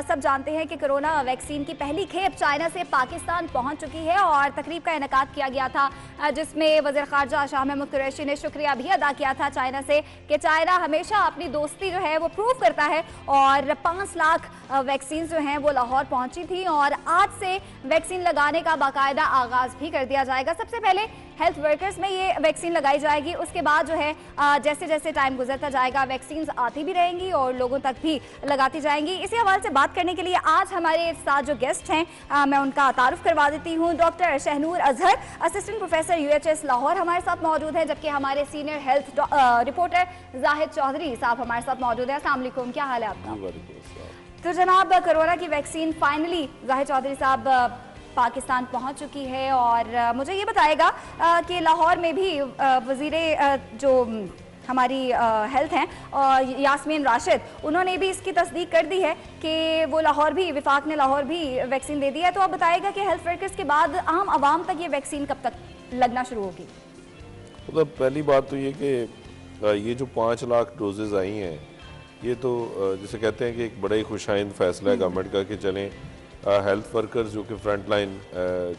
सब जानते हैं कि कोरोना वैक्सीन की पहली खेप चाइना से पाकिस्तान पहुंच चुकी है और तकरीब का इनेकाद किया गया था, जिसमें वज़ीर ख़ारजा शाह महमूद कुरैशी ने शुक्रिया भी अदा किया था चाइना से कि चाइना हमेशा अपनी दोस्ती जो है वो प्रूव करता है। और 5 लाख वैक्सीन जो हैं वो लाहौर पहुंची थी और आज से वैक्सीन लगाने का बाकायदा आगाज़ भी कर दिया जाएगा। सबसे पहले हेल्थ वर्कर्स में ये वैक्सीन लगाई जाएगी, उसके बाद जो है जैसे जैसे टाइम गुजरता जाएगा वैक्सीन आती भी रहेंगी और लोगों तक भी लगाती जाएंगी। इसी हवाले से बात करने के लिए आज हमारे साथ जो गेस्ट हैं मैं उनका तारुफ करवा देती हूँ। Doctor Shahnoor Azhar, assistant professor UHS Lahore हमारे साथ मौजूद हैं, जबकि हमारे senior health reporter Zahid Chaudhry साहब हमारे साथ मौजूद है। अस्सलाम वालेकुम, क्या हाल है आपका? तो जनाब, कोरोना की वैक्सीन फाइनली जाहिद चौधरी साहब पाकिस्तान पहुंच चुकी है और मुझे ये बताएगा कि लाहौर में भी वज़ीरे जो हमारी हेल्थ हैं और यास्मीन राशिद, उन्होंने भी इसकी तस्दीक कर दी है कि वो लाहौर भी, विफाक ने लाहौर भी वैक्सीन दे दी है। तो आप बताएगा कि हेल्थ वर्कर्स के बाद आम आवाम तक ये वैक्सीन कब तक लगना शुरू होगी? मतलब पहली बात तो ये कि ये जो 5 लाख डोजेज़ आई हैं, ये तो जिसे कहते हैं कि एक बड़ा ही खुशाइंद फैसला है गवर्नमेंट का कि चलें हेल्थ वर्कर्स जो कि फ्रंट लाइन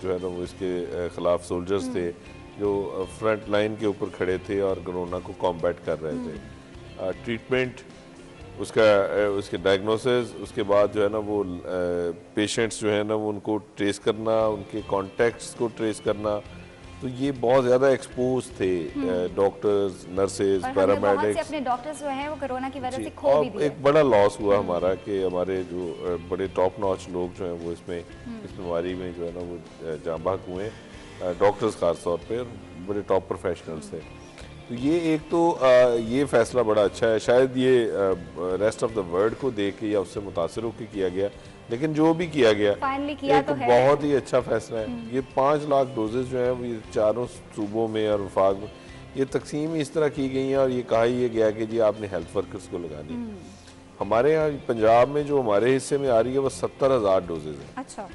जो है ना वो इसके ख़िलाफ़ सोल्जर्स थे जो फ्रंट लाइन के ऊपर खड़े थे और कोरोना को कॉम्बैट कर रहे थे, ट्रीटमेंट उसके डायग्नोसिस, उसके बाद जो है ना वो पेशेंट्स जो है ना वो उनको ट्रेस करना, उनके कॉन्टैक्ट्स को ट्रेस करना, तो ये बहुत ज़्यादा एक्सपोज थे डॉक्टर्स, नर्सेज, पैरामेडिक्स। अपने डॉक्टर्स जो हैं वो कोरोना की वजह से खो भी दिए। एक बड़ा लॉस हुआ हमारा कि हमारे जो बड़े टॉप नॉच लोग जो हैं वो इसमें इस बीमारी में जो है ना वो जाँ बहक हुए, डॉक्टर्स खास तौर पे बड़े टॉप प्रोफेशनल्स थे। तो ये एक तो ये फैसला बड़ा अच्छा है, शायद ये रेस्ट ऑफ द वर्ल्ड को देख के या उससे मुतासर होकर किया गया, लेकिन जो भी किया गया एक तो बहुत ही अच्छा फैसला है। ये 5 लाख डोजेज जो हैं वो ये चारों सूबों में और वफाक में ये तकसीम इस तरह की गई हैं और ये कहा यह गया कि जी आपने हेल्थ वर्कर्स को लगानी है। हमारे यहाँ पंजाब में जो हमारे हिस्से में आ रही है वो 70,000 डोजेज है। अच्छा।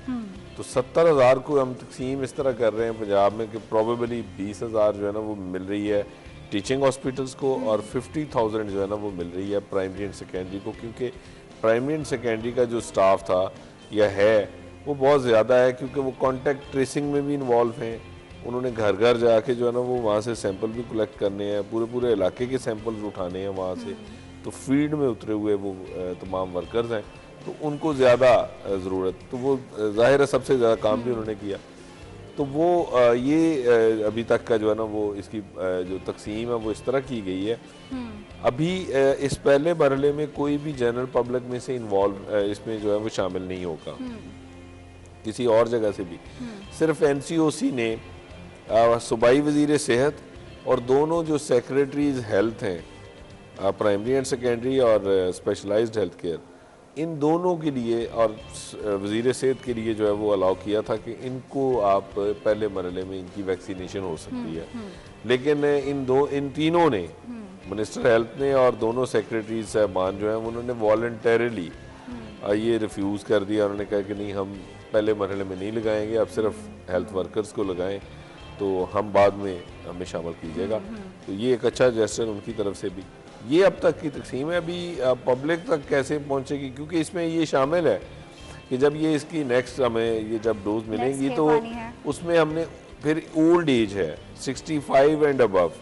तो 70,000 को हम तकसीम इस तरह कर रहे हैं पंजाब में कि प्रोबेबली 20,000 जो है ना वो मिल रही है टीचिंग हॉस्पिटल्स को और 50,000 जो है ना वो मिल रही है प्राइमरी एंड सेकेंडरी को, क्योंकि प्राइमरी एंड सेकेंडरी का जो स्टाफ था या है वो बहुत ज़्यादा है, क्योंकि वो कॉन्टैक्ट ट्रेसिंग में भी इन्वॉल्व हैं। उन्होंने घर घर जाके जो है ना वो वहाँ से सैंपल भी कलेक्ट करने हैं, पूरे पूरे इलाके के सैंपल्स उठाने हैं वहाँ से। तो फील्ड में उतरे हुए वो तमाम वर्कर्स हैं, तो उनको ज़्यादा ज़रूरत, तो वो ज़ाहिर है सबसे ज़्यादा काम भी उन्होंने किया। तो वो ये अभी तक का जो है ना वो इसकी जो तकसीम है वो इस तरह की गई है। अभी इस पहले मरहले में कोई भी जनरल पब्लिक में से इन्वॉल्व इसमें जो है वो शामिल नहीं होगा किसी और जगह से भी। सिर्फ एनसीओसी ने सूबाई वजीर सेहत और दोनों जो सेक्रेटरीज हेल्थ हैं, प्राइमरी एंड सेकेंडरी और स्पेशलाइज्ड हेल्थ केयर, इन दोनों के लिए और वजीर सेहत के लिए जो है वो अलाउ किया था कि इनको आप पहले मरहले में इनकी वैक्सीनेशन हो सकती है। लेकिन इन तीनों ने, मिनिस्टर हेल्थ ने और दोनों सेक्रेटरीज साहबान जो हैं उन्होंने वॉलंटरीली ये रिफ्यूज़ कर दिया। उन्होंने कहा कि नहीं, हम पहले मरहले में नहीं लगाएंगे, आप सिर्फ हेल्थ वर्कर्स को लगाएं, तो हम बाद में हमें शामिल कीजिएगा। तो ये एक अच्छा जेस्चर उनकी तरफ से भी। ये अब तक की तकसीम है, अभी पब्लिक तक कैसे पहुंचेगी, क्योंकि इसमें ये शामिल है कि जब ये इसकी नेक्स्ट हमें ये जब डोज मिलेंगी तो उसमें हमने फिर ओल्ड एज है 65 एंड अबव,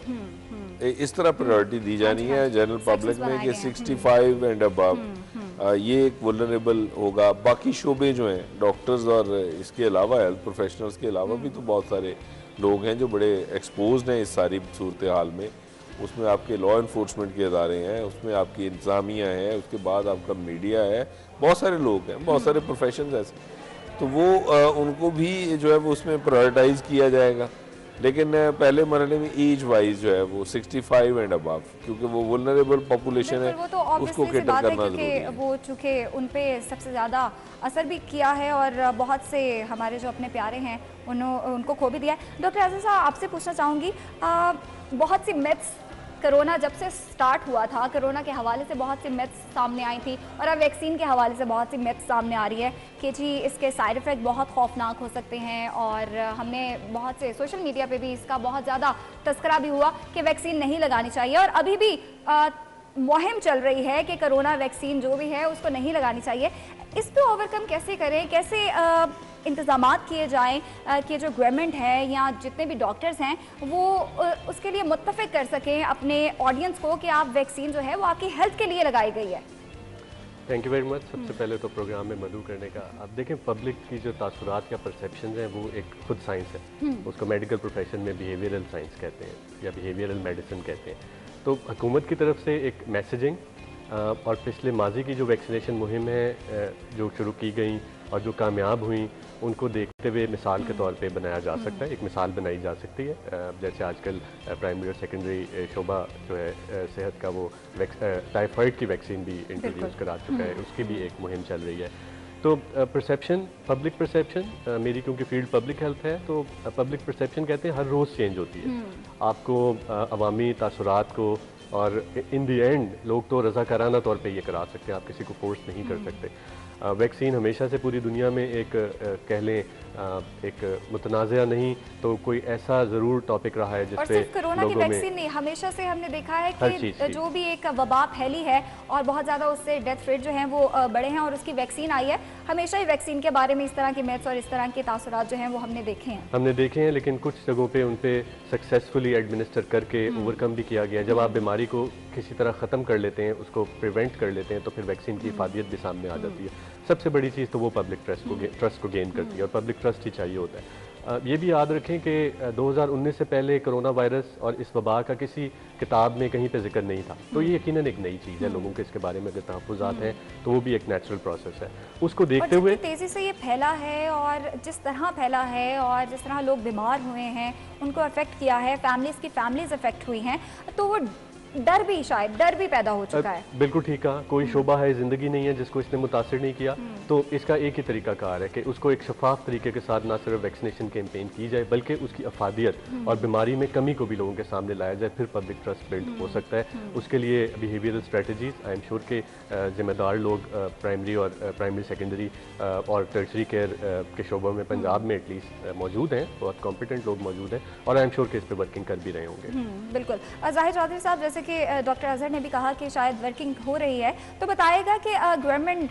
इस तरह प्रायोरिटी दी जानी है जनरल पब्लिक में कि 65 एंड अबव ये एक वल्नरेबल होगा। बाकी शोबे जो हैं, डॉक्टर्स और इसके अलावा हेल्थ प्रोफेशनल्स के अलावा भी तो बहुत सारे लोग हैं जो बड़े एक्सपोज्ड हैं इस सारी सूरत हाल में। उसमें आपके लॉ इन्फोर्समेंट के अदारे हैं, उसमें आपकी इंतज़ामिया है, उसके बाद आपका मीडिया है, बहुत सारे लोग हैं, बहुत सारे प्रोफेशन ऐसे, तो वो उनको भी जो है वो उसमें प्रायोरिटाइज़ किया जाएगा। लेकिन पहले मरहले में एज वाइज जो है वो 65 एंड अबव, क्योंकि वो वल्नरेबल पॉपुलेशन है, तो उसको केटर करना जरूरी है। वो चूँकि उन पे सबसे ज़्यादा असर भी किया है और बहुत से हमारे जो अपने प्यारे हैं उनको खो भी दिया है। डॉक्टर आज़म साहब, आपसे पूछना चाहूँगी, बहुत सी मिथ्स कोरोना जब से स्टार्ट हुआ था, कोरोना के हवाले से बहुत सी मिथ्स सामने आई थी और अब वैक्सीन के हवाले से बहुत सी मिथ्स सामने आ रही है कि जी इसके साइड इफ़ेक्ट बहुत खौफनाक हो सकते हैं। और हमने बहुत से सोशल मीडिया पे भी इसका बहुत ज़्यादा तस्करा भी हुआ कि वैक्सीन नहीं लगानी चाहिए, और अभी भी मुहिम चल रही है कि कोरोना वैक्सीन जो भी है उसको नहीं लगानी चाहिए। इस पे ओवरकम कैसे करें, कैसे इंतज़ामात किए जाएं कि जो गवर्नमेंट है या जितने भी डॉक्टर्स हैं वो उसके लिए मुत्तफ़िक कर सकें अपने ऑडियंस को कि आप वैक्सीन जो है वो आपकी हेल्थ के लिए लगाई गई है। Thank you very much. सबसे पहले तो प्रोग्राम में मदू करने का, आप देखें पब्लिक की जो तासुरात या परसेप्शन है वो एक खुद साइंस है, उसको मेडिकल प्रोफेशन में बिहेवियरल साइंस कहते हैं या बिहेवियरल मेडिसिन कहते हैं। तो हुकूमत की तरफ से एक मैसेजिंग और पिछले माजी की जो वैक्सीनेशन मुहिम है जो शुरू की गई और जो कामयाब हुई, उनको देखते हुए मिसाल के तौर पे बनाया जा सकता है, एक मिसाल बनाई जा सकती है। जैसे आजकल प्राइमरी और सेकेंडरी शोबा जो है सेहत का वो टाइफाइड की वैक्सीन भी इंट्रोड्यूस करा चुका है, उसकी भी एक मुहिम चल रही है। तो परसेप्शन, पब्लिक परसेप्शन, मेरी क्योंकि फील्ड पब्लिक हेल्थ है तो पब्लिक परसेप्शन कहते हैं हर रोज़ चेंज होती है। आपको अवामी तासुरात को, और इन दी एंड लोग तो रज़ाकाराना तौर पे ये करा सकते हैं, आप किसी को फोर्स नहीं कर सकते। वैक्सीन हमेशा से पूरी दुनिया में एक कह लें एक मुतनाज़ा नहीं तो कोई ऐसा ज़रूर टॉपिक रहा है जिससे सिर्फ कोरोना की वैक्सीन नहीं, हमेशा से हमने देखा है कि जो भी एक वबा फैली है और बहुत ज़्यादा उससे डेथ रेट जो हैं वो बढ़े हैं और उसकी वैक्सीन आई है, हमेशा ही वैक्सीन के बारे में इस तरह के मैथ्स और इस तरह के तासुरात जो हैं वो हमने देखे हैं। लेकिन कुछ जगहों पे उन पे सक्सेसफुली एडमिनिस्टर करके ओवरकम भी किया गया। जब आप बीमारी को किसी तरह ख़त्म कर लेते हैं, उसको प्रिवेंट कर लेते हैं, तो फिर वैक्सीन की इफादियत भी सामने आ जाती है। सबसे बड़ी चीज़ तो वो पब्लिक ट्रस्ट को गेन करती है, और पब्लिक ट्रस्ट ही चाहिए होता है। ये भी याद रखें कि 2019 से पहले कोरोना वायरस और इस वबा का किसी किताब में कहीं पे जिक्र नहीं था, तो ये यकीनन एक नई चीज़ है। लोगों के इसके बारे में अगर तहफ़्फ़ुज़ात हैं तो वो भी एक नेचुरल प्रोसेस है, उसको देखते हुए तेज़ी से ये फैला है और जिस तरह फैला है और जिस तरह लोग बीमार हुए हैं, उनको अफेक्ट किया है, फैमिलीज़ अफेक्ट हुई हैं, तो वो डर भी पैदा हो चुका है। बिल्कुल ठीक कहा, कोई शोबा है ज़िंदगी नहीं है जिसको इसने मुतासिर नहीं किया। तो इसका एक ही तरीका कार है कि उसको एक शफाफ तरीके के साथ ना सिर्फ वैक्सीनेशन कैंपेन की जाए बल्कि उसकी अफादियत और बीमारी में कमी को भी लोगों के सामने लाया जाए, फिर पब्लिक ट्रस्ट बिल्ड हो सकता है। उसके लिए behavioural strategies I am sure के जिम्मेदार लोग प्राइमरी सेकेंडरी और टर्शरी केयर के शोबों में पंजाब में एटलीस्ट मौजूद हैं, बहुत कॉम्पिटेंट लोग मौजूद हैं, और आई एम श्योर के इस पर वर्किंग कर भी रहे होंगे। बिल्कुल। ज़ाहिर चौधरी साहब, जैसे जैसे कि डॉक्टर अजहर ने भी कहा कि शायद वर्किंग हो रही है, तो बताएगा कि गवर्नमेंट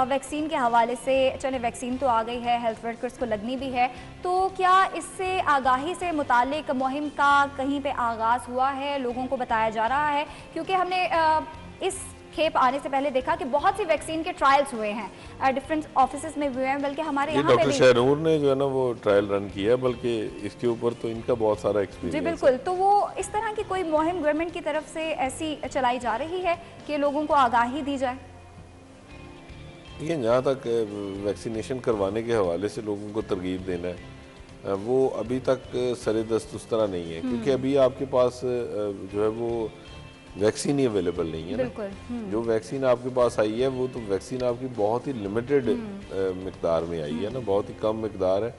वैक्सीन के हवाले से, चले वैक्सीन तो आ गई है, हेल्थ वर्कर्स को लगनी भी है, तो क्या इससे आगाही से मुतालिक मुहिम का कहीं पे आगाज़ हुआ है, लोगों को बताया जा रहा है? क्योंकि हमने इस खेप आने से पहले देखा कि बहुत सी वैक्सीन के ट्रायल्स हुए हैं, डिफरेंट ऑफिसेज में हुए हैं, बल्कि हमारे यहाँ पे डॉक्टर शहनूर ने जो है ना वो ट्रायल रन किया है, बल्कि इसके ऊपर तो इनका बहुत सारा एक्सपीरियंस जी बिल्कुल। तो वो इस तरह की कोई मुहिम गवर्नमेंट की तरफ से ऐसी चलाई जा रही है कि लोगों को आगाही दी जाए? ये जहाँ तक वैक्सीनेशन करवाने के हवाले से लोगों को तरगीब देना है, वो अभी तक सरेदस्त उस तरह नहीं है, क्योंकि अभी आपके पास जो है वो वैक्सीन ही अवेलेबल नहीं है ना। जो वैक्सीन आपके पास आई है वो तो वैक्सीन आपकी बहुत ही लिमिटेड मिकदार में आई है ना, बहुत ही कम मिकदार है।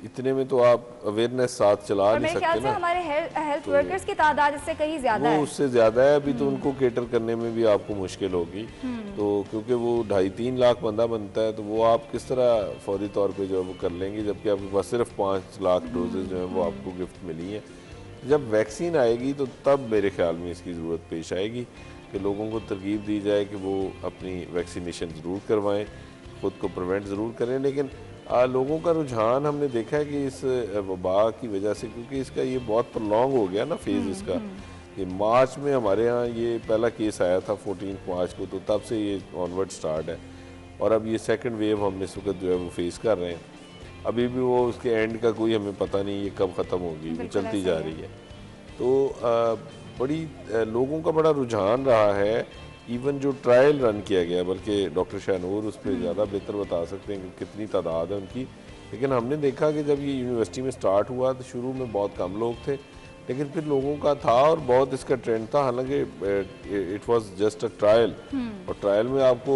इतने में तो आप अवेयरनेस साथ चला नहीं सकते ना। हमारे हेल्थ वर्कर्स की तादाद इससे कहीं ज्यादा है, वो उससे ज्यादा है। अभी तो उनको केटर करने में भी आपको मुश्किल होगी, तो क्योंकि वो 2.5-3 लाख बंदा बनता है, तो वो आप किस तरह फौरी तौर पे जो है वो कर लेंगे, जबकि आपके पास सिर्फ 5 लाख डोजेज जो है वो आपको गिफ्ट मिली है। जब वैक्सीन आएगी तो तब मेरे ख्याल में इसकी ज़रूरत पेश आएगी कि लोगों को तरगीब दी जाए कि वो अपनी वैक्सीनेशन ज़रूर करवाएं, ख़ुद को प्रिवेंट ज़रूर करें। लेकिन लोगों का रुझान हमने देखा है कि इस वबा की वजह से, क्योंकि इसका ये बहुत प्रलॉन्ग हो गया ना फेज़ इसका, कि मार्च में हमारे यहाँ ये पहला केस आया था 14 मार्च को, तो तब से ये ऑनवर्ड स्टार्ट है, और अब ये सेकेंड वेव हम इस वक्त जो है वो फेस कर रहे हैं। अभी भी वो उसके एंड का कोई हमें पता नहीं ये कब ख़त्म होगी, वो चलती जा रही है। तो बड़ी लोगों का बड़ा रुझान रहा है। इवन जो ट्रायल रन किया गया, बल्कि डॉक्टर शहनूर उस पर ज़्यादा बेहतर बता सकते हैं कि कितनी तादाद है उनकी, लेकिन हमने देखा कि जब ये यूनिवर्सिटी में स्टार्ट हुआ तो शुरू में बहुत कम लोग थे, लेकिन फिर लोगों का था और बहुत इसका ट्रेंड था। हालांकि it was just a trial, और ट्रायल में आपको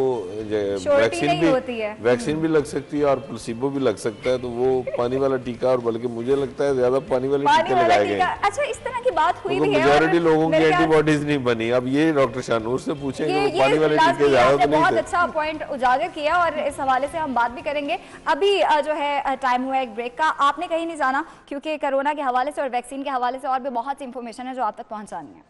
वैक्सीन भी लग सकती है और प्लेसिबो भी लग सकता है, तो वो पानी वाला टीका, और बल्कि मुझे लगता है ज्यादा पानी वाले टीके लगाए गए। अच्छा, इस तरह की बात हुई भी है, मेजॉरिटी लोगों की एंटीबॉडीज नहीं बनी। अब ये डॉक्टर शानूर से पूछेंगे, पानी वाले टीके ज्यादा तो नहीं। बहुत अच्छा पॉइंट उजागर किया, और इस हवाले से हम बात भी करेंगे। अभी जो है टाइम हुआ एक ब्रेक का, आपने कहीं नहीं जाना, क्योंकि कोरोना के हवाले से और वैक्सीन के हवाले से और भी बहुत सी इंफॉर्मेशन है जो आप तक पहुंचानी है।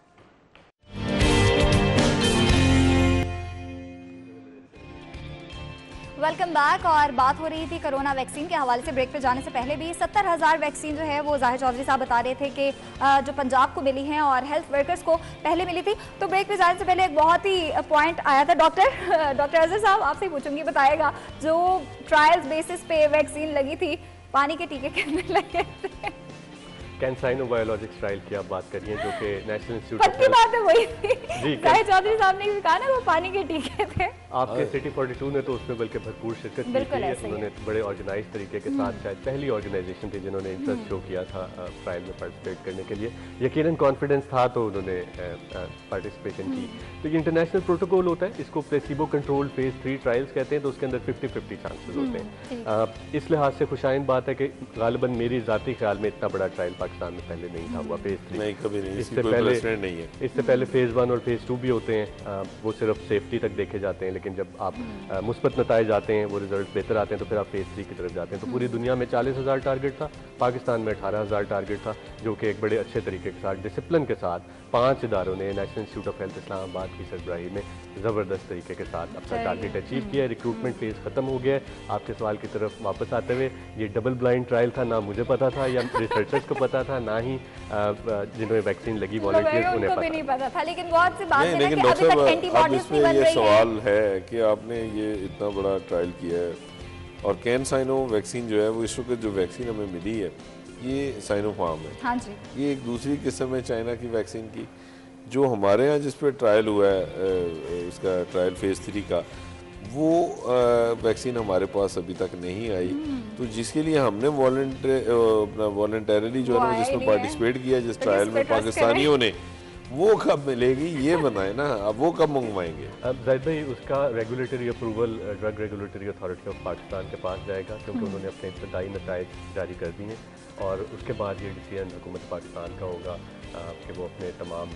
Welcome back. और बात हो रही थी कोरोना वैक्सीन के हवाले से। ब्रेक पे जाने से पहले भी 70,000 वैक्सीन जो है वो जाहिर चौधरी साहब बता रहे थे कि जो पंजाब को मिली हैं और हेल्थ वर्कर्स को पहले मिली थी। तो ब्रेक पे जाने से पहले एक बहुत ही पॉइंट आया था, डॉक्टर अजहर साहब आपसे ही पूछूंगी, बताएगा जो ट्रायल्स बेसिस पे वैक्सीन लगी थी, पानी के टीके कितने लगे थे? कैंसाइनो बायोलॉजिक्स ट्रायल की आप बात करिए, जो कि नेशनल इंस्टीट्यूट पक्की बात है वही थी। जाहिर चौधरी साहब ने भी कहा ना वो पानी के टीके थे। आपके सिटी 42 ने तो उसमें बल्कि भरपूर शिरकत की थी। उन्होंने बड़े ऑर्गेनाइज तरीके के साथ, शायद पहली ऑर्गेनाइजेशन थी जिन्होंने इंटरेस्ट शो किया था ट्रायल में पार्टिसिपेट करने के लिए। यकीनन कॉन्फिडेंस था तो उन्होंने पार्टिसिपेशन की। तो ये इंटरनेशनल प्रोटोकॉल होता है, इसको प्लेसिबो कंट्रोल्ड फेज 3 ट्रायल्स कहते हैं, तो उसके अंदर 50-50 चांसेस होते हैं। इस लिहाज से खुशाइन बात है कि गालिबन मेरी ज़ाती ख्याल में इतना बड़ा ट्रायल पाकिस्तान में पहले नहीं था हुआ फेज 3। नहीं, कभी नहीं, इससे पहले फेज 1 और फेज 2 भी होते हैं, वो सिर्फ सेफ्टी तक देखे जाते हैं, लेकिन जब आप मुस्बत नताइज आते हैं, वो रिजल्ट बेहतर आते हैं, तो फिर आप फेज 3 की तरफ जाते हैं। तो पूरी दुनिया में 40,000 टारगेट था, पाकिस्तान में 18,000 टारगेट था, जो कि एक बड़े अच्छे तरीके के साथ, डिसिप्लिन के साथ 5 इदारों ने national institute of health Islamabad की सरबराही में ज़बरदस्त तरीके के साथ अपना टारगेट अचीव किया है। रिक्रूटमेंट फेज खत्म हो गया है। आपके सवाल की तरफ वापस आते हुए, ये डबल ब्लाइंड ट्रायल था, ना मुझे पता था या रिसर्चर्स को पता था, ना ही जिन्होंने वैक्सीन लगी वॉलंटियर्स उन्हें नहीं पता था। लेकिन बहुत सी बात है लेकिन कि अभी तक एंटीबॉडीज नहीं बन रही है। सवाल है कि आपने ये इतना बड़ा ट्रायल किया है, और कैंसाइनो वैक्सीन जो है वो इस वक्त जो वैक्सीन हमें मिली है ये साइनोफार्म है। हाँ जी। ये एक दूसरी किस्म है चाइना की वैक्सीन की। जो हमारे यहाँ जिस पे ट्रायल हुआ है इसका ट्रायल फेज 3 का, वो वैक्सीन हमारे पास अभी तक नहीं आई। तो जिसके लिए हमने वॉलंटरली जो है ना जिसमें पार्टिसिपेट किया जिस ट्रायल में पाकिस्तानियों ने, वो कब मिलेगी ये बनाए ना, अब वो कब मंगवाएंगे? अब जाहिद भाई उसका regulatory approval drug regulatory authority of Pakistan के पास जाएगा, क्योंकि उन्होंने अपने इब्तदाई नताइज जारी कर दिए, और उसके बाद ये डिसीजन हुकूमत पाकिस्तान का होगा कि वो अपने तमाम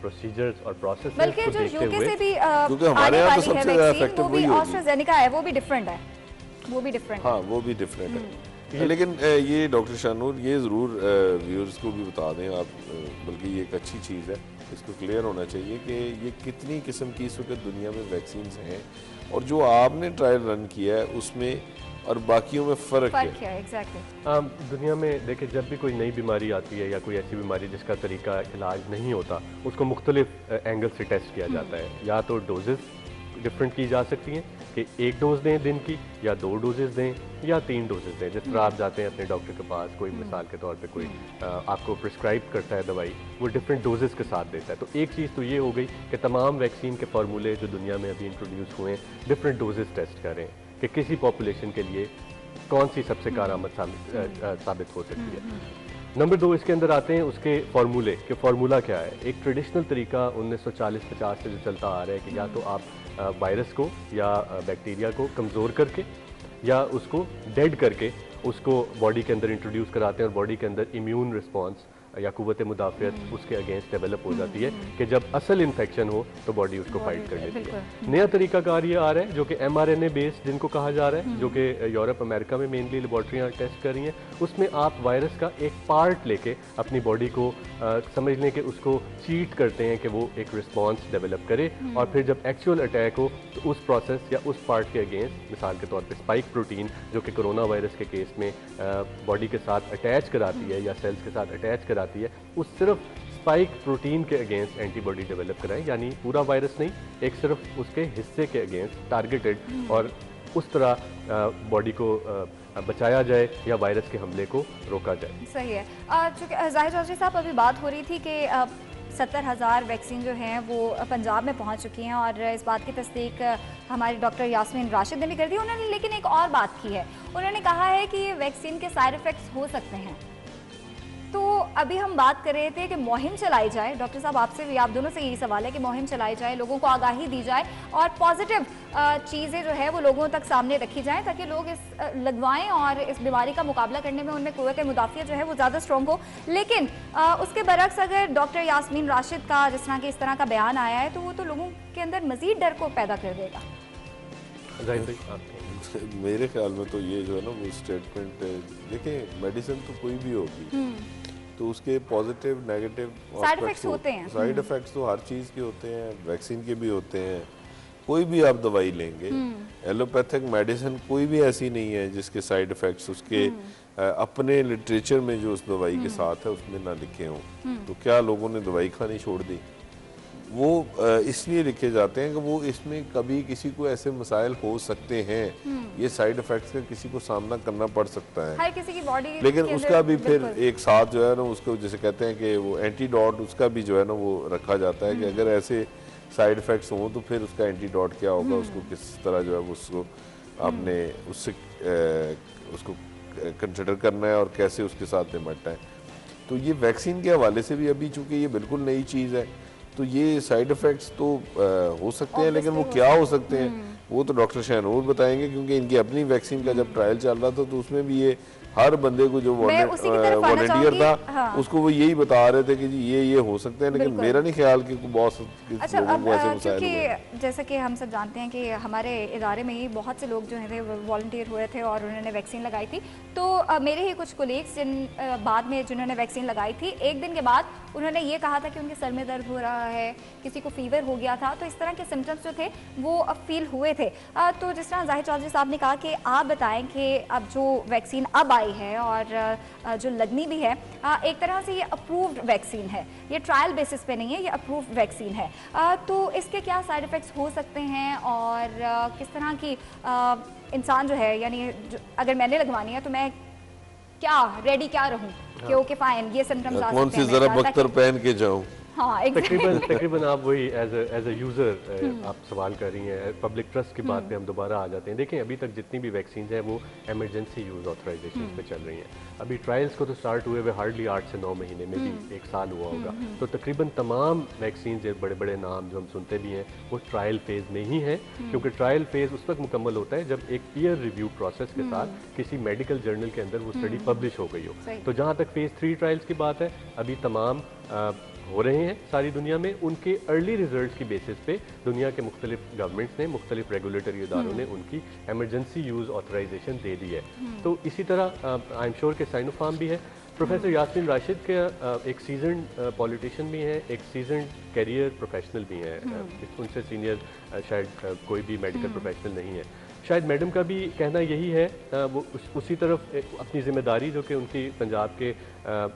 प्रोसीजर्स और प्रोसेस को देखते हुए, क्योंकि हमारे यहाँ तो सबसे ज़्यादा इफेक्टिव वही होगी। एस्ट्राजेनेका है, वो भी डिफरेंट है, वो भी डिफरेंट हाँ वो भी डिफरेंट है। लेकिन ये डॉक्टर शानूर ये ज़रूर व्यूअर्स को भी बता दें आप, बल्कि ये एक अच्छी चीज़ है, इसको क्लियर होना चाहिए कि ये कितनी किस्म की इस वक्त दुनिया में वैक्सीन हैं और जो आपने ट्रायल रन किया है उसमें और बाकियों में फ़र्क है। एग्जैक्टली। दुनिया में देखिए, जब भी कोई नई बीमारी आती है या कोई ऐसी बीमारी जिसका तरीका इलाज नहीं होता, उसको मुख्तलिफ एंगल से टेस्ट किया जाता है। या तो डोजेस डिफरेंट की जा सकती हैं कि 1 डोज दें दिन की, या 2 डोजेस दें, या 3 डोजेस दें। जिस तरह आप जाते हैं अपने डॉक्टर के पास, कोई मिसाल के तौर पे कोई आपको प्रिस्क्राइब करता है दवाई, वो डिफरेंट डोजेस के साथ देता है। तो एक चीज़ तो ये हो गई कि तमाम वैक्सीन के फार्मूले जो दुनिया में अभी इंट्रोड्यूस हुए हैं, डिफरेंट डोजेस टेस्ट करें कि किसी पॉपुलेशन के लिए कौन सी सबसे कारआमद साबित हो सकती है। नंबर 2, इसके अंदर आते हैं उसके फार्मूले कि फार्मूला क्या है। एक ट्रेडिशनल तरीका 1940-50 से जो चलता आ रहा है कि या तो आप वायरस को या बैक्टीरिया को कमज़ोर करके या उसको डेड करके उसको बॉडी के अंदर इंट्रोड्यूस कराते हैं और बॉडी के अंदर इम्यून रिस्पॉन्स या कुव्वत मुदाफ़ियत उसके अगेंस्ट डेवलप हो जाती है कि जब असल इन्फेक्शन हो तो बॉडी उसको फाइट कर लेती है। नया तरीकाकार ये आ रहा है जो कि mRNA बेस्ड जिनको कहा जा रहा है, जो कि यूरोप अमेरिका में मेनली लेबॉर्ट्रियाँ टेस्ट कर रही हैं। उसमें आप वायरस का एक पार्ट लेके अपनी बॉडी को समझ लें कि उसको चीट करते हैं कि वो एक रिस्पॉन्स डेवलप करे, और फिर जब एक्चुअल अटैक हो तो उस प्रोसेस या उस पार्ट के अगेंस्ट, मिसाल के तौर पर स्पाइक प्रोटीन जो कि कोरोना वायरस के केस में बॉडी के साथ अटैच कराती है या सेल्स के साथ अटैच कराती है, उस सिर्फ स्पाइक प्रोटीन के अगेंस्ट एंटीबॉडी डेवलप कराएं, यानी पूरा वायरस नहीं, एक सिर्फ उसके हिस्से के अगेंस्ट टारगेटेड, और उस तरह बॉडी को बचाया जाए या वायरस के हमले को रोका जाए। सही है। चूँकि जाहिर चौधरी साहब अभी बात हो रही थी कि 70,000 वैक्सीन जो हैं वो पंजाब में पहुंच चुकी हैं, और इस बात की तस्दीक हमारे डॉक्टर यास्मीन राशिद ने भी कर दी। उन्होंने लेकिन एक और बात की है, उन्होंने कहा है कि ये वैक्सीन के साइड इफ़ेक्ट्स हो सकते हैं। तो अभी हम बात कर रहे थे कि मुहिम चलाई जाए, डॉक्टर साहब आपसे भी, आप दोनों से यही सवाल है कि मुहिम चलाई जाए, लोगों को आगाही दी जाए और पॉजिटिव चीज़ें जो है वो लोगों तक सामने रखी जाएं ताकि लोग इस लगवाएं और इस बीमारी का मुकाबला करने में उनमें कुव्वत मुदाफ़ियत जो है वो ज़्यादा स्ट्रॉन्ग हो। लेकिन उसके बरक्स अगर डॉक्टर यास्मीन राशिद का जिस तरह के इस तरह का बयान आया है तो वो तो लोगों के अंदर मज़ीद डर को पैदा कर देगा। मेरे ख्याल में तो ये जो है ना वो स्टेटमेंट, देखिए मेडिसिन तो कोई भी होगी तो उसके पॉजिटिव नेगेटिव साइड इफेक्ट्स होते हैं। साइड इफेक्ट्स तो हर चीज़ के होते हैं, वैक्सीन के भी होते हैं, कोई भी आप दवाई लेंगे, एलोपैथिक मेडिसिन कोई भी ऐसी नहीं है जिसके साइड इफेक्ट्स उसके अपने लिटरेचर में जो उस दवाई के साथ है उसमें ना लिखे हों। तो क्या लोगों ने दवाई खानी छोड़ दी? वो इसलिए लिखे जाते हैं कि वो इसमें कभी किसी को ऐसे मसाइल हो सकते हैं, ये साइड इफेक्ट्स का किसी को सामना करना पड़ सकता है, हर किसी की बॉडी, लेकिन उसका भी फिर एक साथ जो है ना उसको जैसे कहते हैं कि वो एंटीडोट, उसका भी जो है ना वो रखा जाता है कि अगर ऐसे साइड इफेक्ट्स हों तो फिर उसका एंटीडोट क्या होगा, उसको किस तरह जो है उसको आपने उससे उसको कंसिडर करना है और कैसे उसके साथ निपटना है। तो ये वैक्सीन के हवाले से भी अभी चूंकि ये बिल्कुल नई चीज़ है तो ये साइड इफ़ेक्ट्स तो हो सकते हैं, लेकिन वो क्या हो सकते हैं वो तो डॉक्टर शानूर बताएंगे, क्योंकि इनकी अपनी वैक्सीन का जब ट्रायल चल रहा था तो उसमें भी ये हर बंदे को जो वॉलंटियर था उसको वो यही बता रहे थे कि जी ये हो सकते हैं, लेकिन मेरा नहीं ख्याल कि बहुत अच्छा, अब क्योंकि जैसे कि हम सब जानते हैं कि हमारे इदारे में ही बहुत से लोग जो थे वॉलंटियर हुए थे और उन्होंने वैक्सीन लगाई थी। तो मेरे ही कुछ कोलीग्स बाद में जिन्होंने वैक्सीन लगाई थी, एक दिन के बाद उन्होंने ये कहा था कि उनके सर में दर्द हो रहा है, किसी को फीवर हो गया था, तो इस तरह के सिम्टम्स जो थे वो फील हुए थे। तो जिस तरह जाहिर चौधरी साहब ने कहा कि आप बताएं कि अब जो वैक्सीन अब आई है और जो लगनी भी है, एक तरह से ये अप्रूव्ड वैक्सीन है, ये ट्रायल बेसिस पे नहीं है, ये अप्रूव्ड वैक्सीन है। तो इसके क्या साइड इफ़ेक्ट्स हो सकते हैं और किस तरह की इंसान जो है, यानी अगर मैंने लगवानी है तो मैं क्या रेडी क्या रहूँ कि ओके फाइन ये सिम्टम्स आ सकते हैं, कौन सी जरा बख्तर पहन के जाऊँ? हाँ, तकरीबन आप वही एज ए यूज़र आप सवाल कर रही हैं। पब्लिक ट्रस्ट की बात पे हम दोबारा आ जाते हैं। देखें, अभी तक जितनी भी वैक्सीन हैं वो एमरजेंसी यूज़ ऑथराइजेशन पे चल रही हैं। अभी ट्रायल्स को तो स्टार्ट हुए हुए हार्डली 8 से 9 महीने में भी 1 साल हुआ होगा। तो तकरीबन तमाम वैक्सीन जो बड़े बड़े नाम जो हम सुनते भी हैं वो ट्रायल फेज़ में ही हैं, क्योंकि ट्रायल फेज़ उस वक्त मुकम्मल होता है जब एक पीयर रिव्यू प्रोसेस के साथ किसी मेडिकल जर्नल के अंदर वो स्टडी पब्लिश हो गई हो। तो जहाँ तक फेज़ 3 ट्रायल्स की बात है, अभी तमाम हो रहे हैं सारी दुनिया में, उनके अर्ली रिजल्ट्स की बेसिस पे दुनिया के मुख्तलिफ गवर्नमेंट्स ने, मुख्तलिफ रेगुलेटरी इदारों ने उनकी एमरजेंसी यूज़ ऑथराइजेशन दे दी है। तो इसी तरह आई एम श्योर के साइनोफार्म भी है। प्रोफेसर यास्मीन राशिद के एक सीजन पॉलिटिशियन भी हैं, एक सीजन कैरियर प्रोफेशनल भी हैं, उनसे सीनियर शायद कोई भी मेडिकल प्रोफेशनल नहीं है। शायद मैडम का भी कहना यही है, वो उसी तरफ अपनी ज़िम्मेदारी जो कि उनकी पंजाब के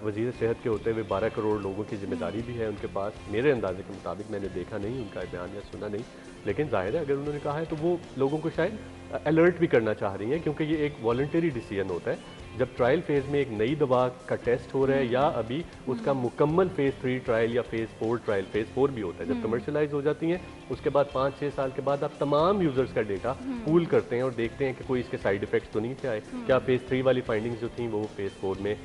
वज़ीर सेहत के होते हुए 12 करोड़ लोगों की ज़िम्मेदारी भी है उनके पास। मेरे अंदाजे के मुताबिक, मैंने देखा नहीं उनका बयान या सुना नहीं, लेकिन जाहिर है अगर उन्होंने कहा है तो वो लोगों को शायद अलर्ट भी करना चाह रही हैं, क्योंकि ये एक वॉलंटरी डिसीजन होता है जब ट्रायल फेज़ में एक नई दवा का टेस्ट हो रहा है या अभी उसका मुकम्मल फेज़ 3 ट्रायल या फेज़ 4 ट्रायल, फेज़ 4 भी होता है जब कमर्शलाइज हो जाती हैं, उसके बाद 5-6 साल के बाद आप तमाम यूज़र्स का डेटा पूल करते हैं और देखते हैं कि कोई इसके साइड इफ़ेक्ट्स तो नहीं थे आए, क्या फेज़ 3 वाली फाइंडिंग्स जो थी वो फेज़ 4 में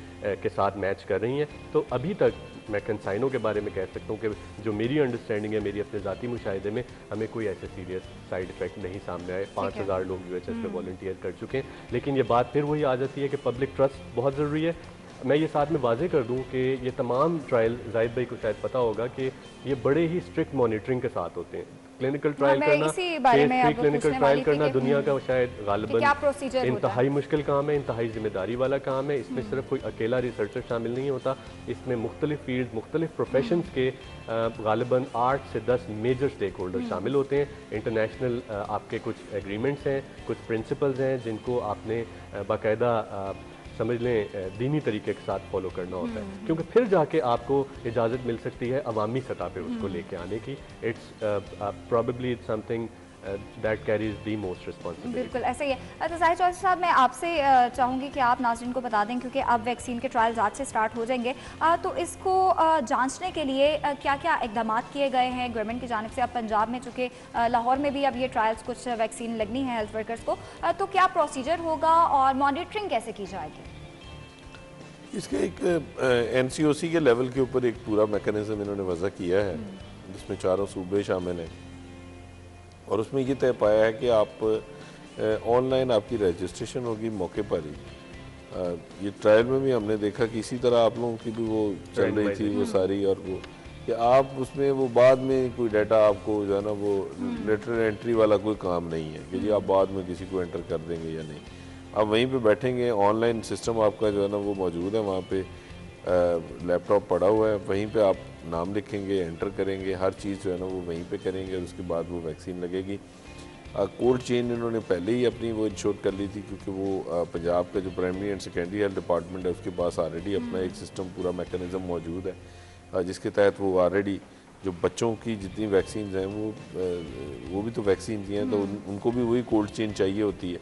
के साथ मैच कर रही हैं। तो अभी तक मैं कंसाइनों के बारे में कह सकता हूँ कि जो मेरी अंडरस्टैंडिंग है, मेरी अपने ज़ाती मुशाहिदे में, हमें कोई ऐसे सीरियस साइड इफ़ेक्ट नहीं सामने आए। 5000 लोग UHS में वॉलंटियर कर चुके हैं, लेकिन ये बात फिर वही आ जाती है कि पब्लिक ट्रस्ट बहुत ज़रूरी है। मैं ये साथ में वाजे कर दूं कि ये तमाम ट्रायल, जाहिद भाई को शायद पता होगा कि ये बड़े ही स्ट्रिक्ट मॉनिटरिंग के साथ होते हैं। क्लिनिकल ट्रायल करना, फेज़ 3 क्लिनिकल ट्रायल करना दुनिया का शायद गालिबन इंतहाई मुश्किल काम है, इंतहाई जिम्मेदारी वाला काम है। इसमें सिर्फ कोई अकेला रिसर्चर शामिल नहीं होता, इसमें मुख्तलिफ फील्ड, मुख्तलिफ प्रोफेशंस के गालिबन 8 से 10 मेजर स्टेक होल्डर शामिल होते हैं। इंटरनेशनल आपके कुछ एग्रीमेंट्स हैं, कुछ प्रिंसिपल्स हैं जिनको आपने बाकायदा समझ लें दीनी तरीके के साथ फॉलो करना होता है, क्योंकि फिर जाके आपको इजाज़त मिल सकती है अवामी सतह पे उसको लेके आने की। It's probably it's something that carries the most responsibility. बिल्कुल ऐसा ही है। तो जाहिद चौधरी साहब, मैं आपसे चाहूँगी कि आप नाज़रीन को बता दें, क्योंकि अब वैक्सीन के ट्रायल्स आज से स्टार्ट हो जाएंगे, तो इसको जांचने के लिए क्या क्या इकदाम किए गए हैं गवर्नमेंट की जानिब से? अब पंजाब में, चूँकि लाहौर में भी अब ये ट्रायल्स कुछ वैक्सीन लगनी है हेल्थ वर्कर्स को, तो क्या प्रोसीजर होगा और मॉनिटरिंग कैसे की जाएगी? इसके एक NCOC के लेवल के ऊपर एक पूरा मैकेनिज्म इन्होंने वज़ा किया है, जिसमें 4 सूबे शामिल हैं, और उसमें ये तय पाया है कि आप ऑनलाइन आपकी रजिस्ट्रेशन होगी मौके पर ही। ये ट्रायल में भी हमने देखा कि इसी तरह आप लोगों की भी वो चल रही थी वो सारी, और वो कि आप उसमें वो बाद में कोई डाटा आपको जो है ना वो लेटर एंट्री वाला कोई काम नहीं है कि जी आप बाद में किसी को एंटर कर देंगे या नहीं। आप वहीं पे बैठेंगे, ऑनलाइन सिस्टम आपका जो है ना वो मौजूद है, वहाँ पे लैपटॉप पड़ा हुआ है, वहीं पे आप नाम लिखेंगे, एंटर करेंगे, हर चीज़ जो है ना वो वहीं पे करेंगे, और उसके बाद वो वैक्सीन लगेगी। कोल्ड चेन इन्होंने पहले ही अपनी वो इंश्योर कर ली थी, क्योंकि वो पंजाब का जो primary and secondary health department है उसके पास ऑलरेडी अपना एक सिस्टम, पूरा मैकेनिज्म मौजूद है, जिसके तहत वो ऑलरेडी जो बच्चों की जितनी वैक्सीन हैं वो भी तो वैक्सीन दी हैं, तो उनको भी वही कोल्ड चेन चाहिए होती है,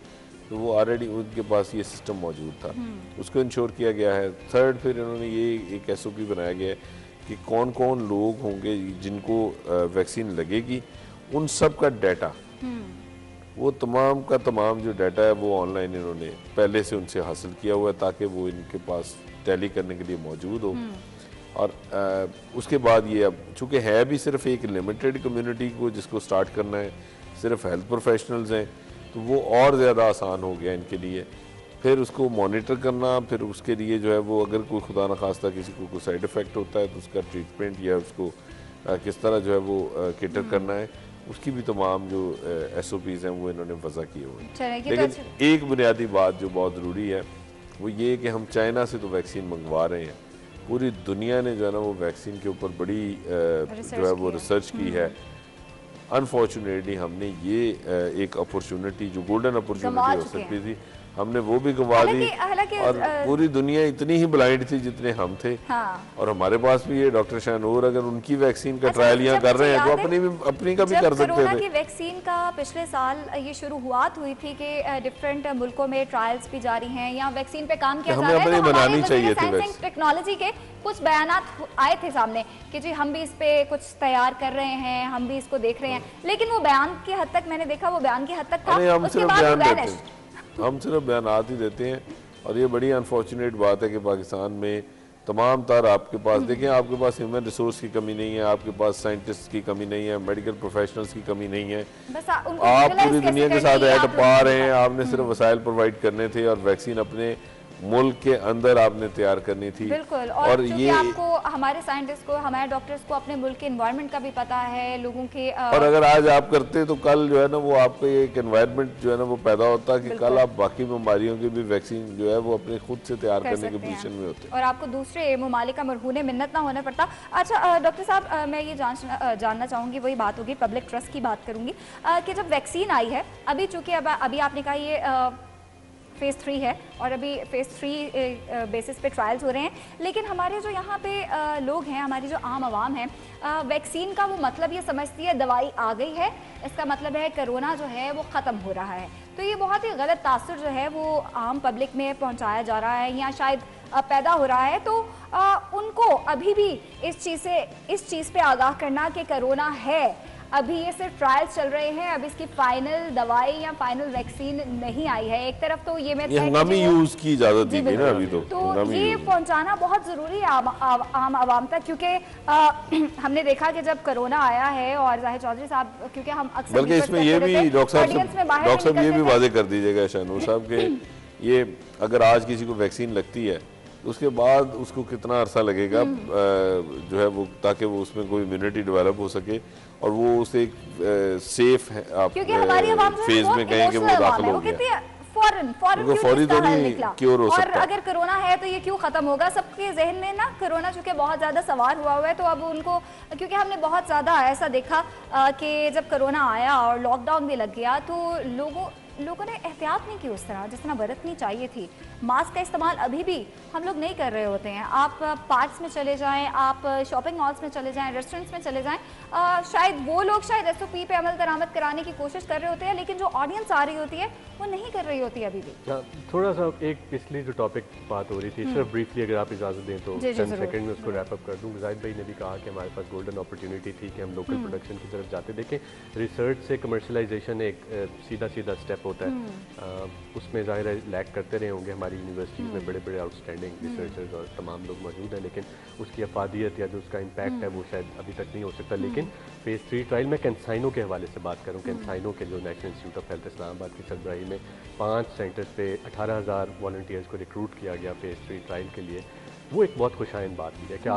तो वो ऑलरेडी उनके पास ये सिस्टम मौजूद था, उसको इंश्योर किया गया है। थर्ड, फिर इन्होंने ये एक SOP बनाया गया है कि कौन कौन लोग होंगे जिनको वैक्सीन लगेगी, उन सब का डाटा, वो तमाम का तमाम जो डाटा है वो ऑनलाइन इन्होंने पहले से उनसे हासिल किया हुआ है, ताकि वो इनके पास टैली करने के लिए मौजूद हो। और उसके बाद ये अब चूँकि है भी सिर्फ एक लिमिटेड कम्युनिटी को जिसको स्टार्ट करना है, सिर्फ हेल्थ प्रोफेशनल्स हैं, तो वो और ज़्यादा आसान हो गया इनके लिए। फिर उसको मॉनिटर करना, फिर उसके लिए जो है वो अगर कोई खुदा न खास्ता किसी को कोई साइड इफ़ेक्ट होता है तो उसका ट्रीटमेंट या उसको किस तरह जो है वो केटर करना है, उसकी भी तमाम जो SOPs हैं वो इन्होंने वज़ा किए हुए हैं। लेकिन एक बुनियादी बात जो बहुत ज़रूरी है वो ये कि हम चाइना से तो वैक्सीन मंगवा रहे हैं, पूरी दुनिया ने जो है ना वो वैक्सीन के ऊपर बड़ी जो है वो रिसर्च की है। अनफॉर्चुनेटली हमने ये एक अपॉर्चुनिटी, जो गोल्डन अपॉर्चुनिटी हो सकती थी, हमने वो भी गंवा दी, और पूरी दुनिया इतनी ही ब्लाइंड थी जितने हम थे। और हमारे पास भी ये डॉक्टर शाहनूर अगर उनकी वैक्सीन का ट्रायल यहाँ कर रहे हैं तो अपनी का भी कर सकते थे। कोरोना की वैक्सीन का पिछले साल ये शुरुआत हुई थी कि डिफरेंट मुल्कों में ट्रायल्स भी जारी हैं, यहाँ वैक्सीन पे काम किया जा रहा है, तो बनानी चाहिए थी। साइंस एंड टेक्नोलॉजी के कुछ बयानात आए थे सामने कि जी हम भी इस पे कुछ तैयार कर रहे हैं, हम भी इसको देख रहे हैं, लेकिन वो बयान की हद तक, मैंने देखा वो बयान की हद तक था, उसके बाद हम सिर्फ बयानात ही देते हैं। और ये बड़ी अनफॉर्चुनेट बात है कि पाकिस्तान में तमाम तर आपके पास देखें, आपके पास ह्यूमन रिसोर्स की कमी नहीं है, आपके पास साइंटिस्ट की कमी नहीं है, मेडिकल प्रोफेशनल्स की कमी नहीं है, आप पूरी दुनिया के साथ ऐड पा रहे हैं। आपने सिर्फ वसाइल प्रोवाइड करने थे और वैक्सीन अपने मुल्क के अंदर आपने तैयार करनी थी। बिल्कुल, और ये आपको, हमारे साइंटिस्ट को, हमारे डॉक्टर्स को अपने मुल्क के एनवायरनमेंट का भी पता है, लोगों के और अगर आज आप करते तो कल जो है ना वो आपका एक एनवायरनमेंट जो है ना वो पैदा होता कि कल आप बाकी बीमारियों की भी वैक्सीन जो है वो अपने खुद से तैयार करने की पोजीशन में होते और आपको दूसरे ममालिक का मरहूने मिन्नत ना होना पड़ता। अच्छा डॉक्टर साहब, मैं ये जानना चाहूँगी, वही बात होगी, पब्लिक ट्रस्ट की बात करूँगी कि जब वैक्सीन आई है, अभी चूँकि अभी आपने कहा ये फेज़ 3 है और अभी फेज़ 3 बेसिस पे ट्रायल्स हो रहे हैं, लेकिन हमारे जो यहाँ पे लोग हैं, हमारी जो आम आवाम है, वैक्सीन का वो मतलब ये समझती है दवाई आ गई है, इसका मतलब है कोरोना जो है वो ख़त्म हो रहा है। तो ये बहुत ही गलत तासुर जो है वो आम पब्लिक में पहुँचाया जा रहा है या शायद पैदा हो रहा है। तो उनको अभी भी इस चीज़ पे आगाह करना कि कोरोना है, अभी ये सिर्फ ट्रायल्स चल रहे हैं, अब इसकी फाइनल दवाई या फाइनल वैक्सीन नहीं आई है। एक तरफ तो ये हंगामी यूज की इजाजत दी गई ना अभी तो ये पहुंचाना बहुत जरूरी है आम आवाम तक, क्योंकि हमने देखा कि जब कोरोना आया है, और जाहिर चौधरी साहब, क्योंकि हम अक्सर बल्कि इसमें ये भी डॉक्टर साहब ये भी वादे कर दीजिएगा शाहनूर साहब के ये अगर आज किसी को वैक्सीन लगती है उसके बाद उसको कितना अरसा लगेगा जो है वो, ताकि वो उसमें कोई इम्यूनिटी डेवलप हो सके और वो उसे एक सेफ है आप फेज में कहें कि वो दाखिल हो गया, फौरी तो नहीं क्योर हो सकता। और अगर कोरोना है तो ये क्यों खत्म होगा? सबके जहन में ना कोरोना चूंकि बहुत ज्यादा सवार हुआ है, तो अब उनको, क्योंकि हमने बहुत ज्यादा ऐसा देखा कि जब कोरोना आया और लॉकडाउन भी लग गया तो लोगों ने एहतियात नहीं की उस तरह जिस तरह बरतनी चाहिए थी। मास्क का इस्तेमाल अभी भी हम लोग नहीं कर रहे होते हैं। आप पार्क्स में चले जाएं, आप शॉपिंग मॉल्स में चले जाएं, रेस्टोरेंट्स में चले जाएं, शायद वो लोग SOP पे अमल दरामद कराने की कोशिश कर रहे होते हैं, लेकिन जो ऑडियंस आ रही होती है वो नहीं कर रही होती अभी भी। थोड़ा सा एक पिछली जो टॉपिक बात हो रही थी, सिर्फ ब्रीफली अगर आप इजाज़त दें तो 10 सेकंड में उसको रैप अप कर दूँ। जाहिद भाई ने भी कहा कि हमारे पास गोल्डन अपॉर्चुनिटी थी कि हम लोकल प्रोडक्शन की तरफ जाते। देखें, रिसर्च से कमर्शलाइजेशन एक सीधा स्टेप होता है, उसमें ज़ाहिर है लैक करते रहे होंगे। हमारी यूनिवर्सिटीज़ में बड़े बड़े आउटस्टैंडिंग रिसर्चर्स और तमाम लोग मौजूद हैं, लेकिन उसकी अफादियत या जो उसका इम्पैक्ट है वो शायद अभी तक नहीं हो सकता। लेकिन फेज़ 3 ट्रायल में कैंसाइनो के हवाले से बात करूँ, कैंसाइनो के जो national institute of health Islamabad की सरबराही में 5 सेंटर्स पे 18,000 वॉलंटियर्स को रिक्रूट किया गया फेज़ 3 ट्रायल के लिए। वो एक बहुत खुशाइन बात भी है कि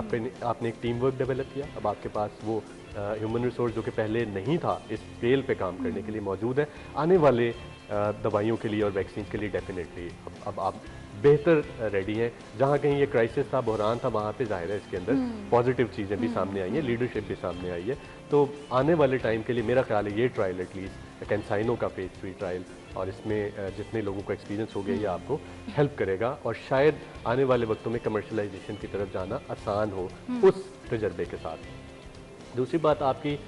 आपने एक टीम वर्क डेवलप किया। अब आपके पास वो ह्यूमन रिसोर्स जो कि पहले नहीं था इस स्केल पे काम करने के लिए मौजूद है। आने वाले दवाइयों के लिए और वैक्सीन के लिए डेफिनेटली अब आप बेहतर रेडी हैं। जहाँ कहीं ये क्राइसिस था, बहरान था, वहाँ पे जाहिर है इसके अंदर पॉजिटिव चीज़ें भी सामने आई हैं, लीडरशिप भी सामने आई है। तो आने वाले टाइम के लिए मेरा ख्याल है ये ट्रायल एटलीस्ट कैंसाइनो का फेज़ 3 ट्रायल, और इसमें जितने लोगों को एक्सपीरियंस हो गया ये आपको हेल्प करेगा और शायद आने वाले वक्तों में कमर्शलाइजेशन की तरफ जाना आसान हो उस तजर्बे के साथ। दूसरी बात आपकी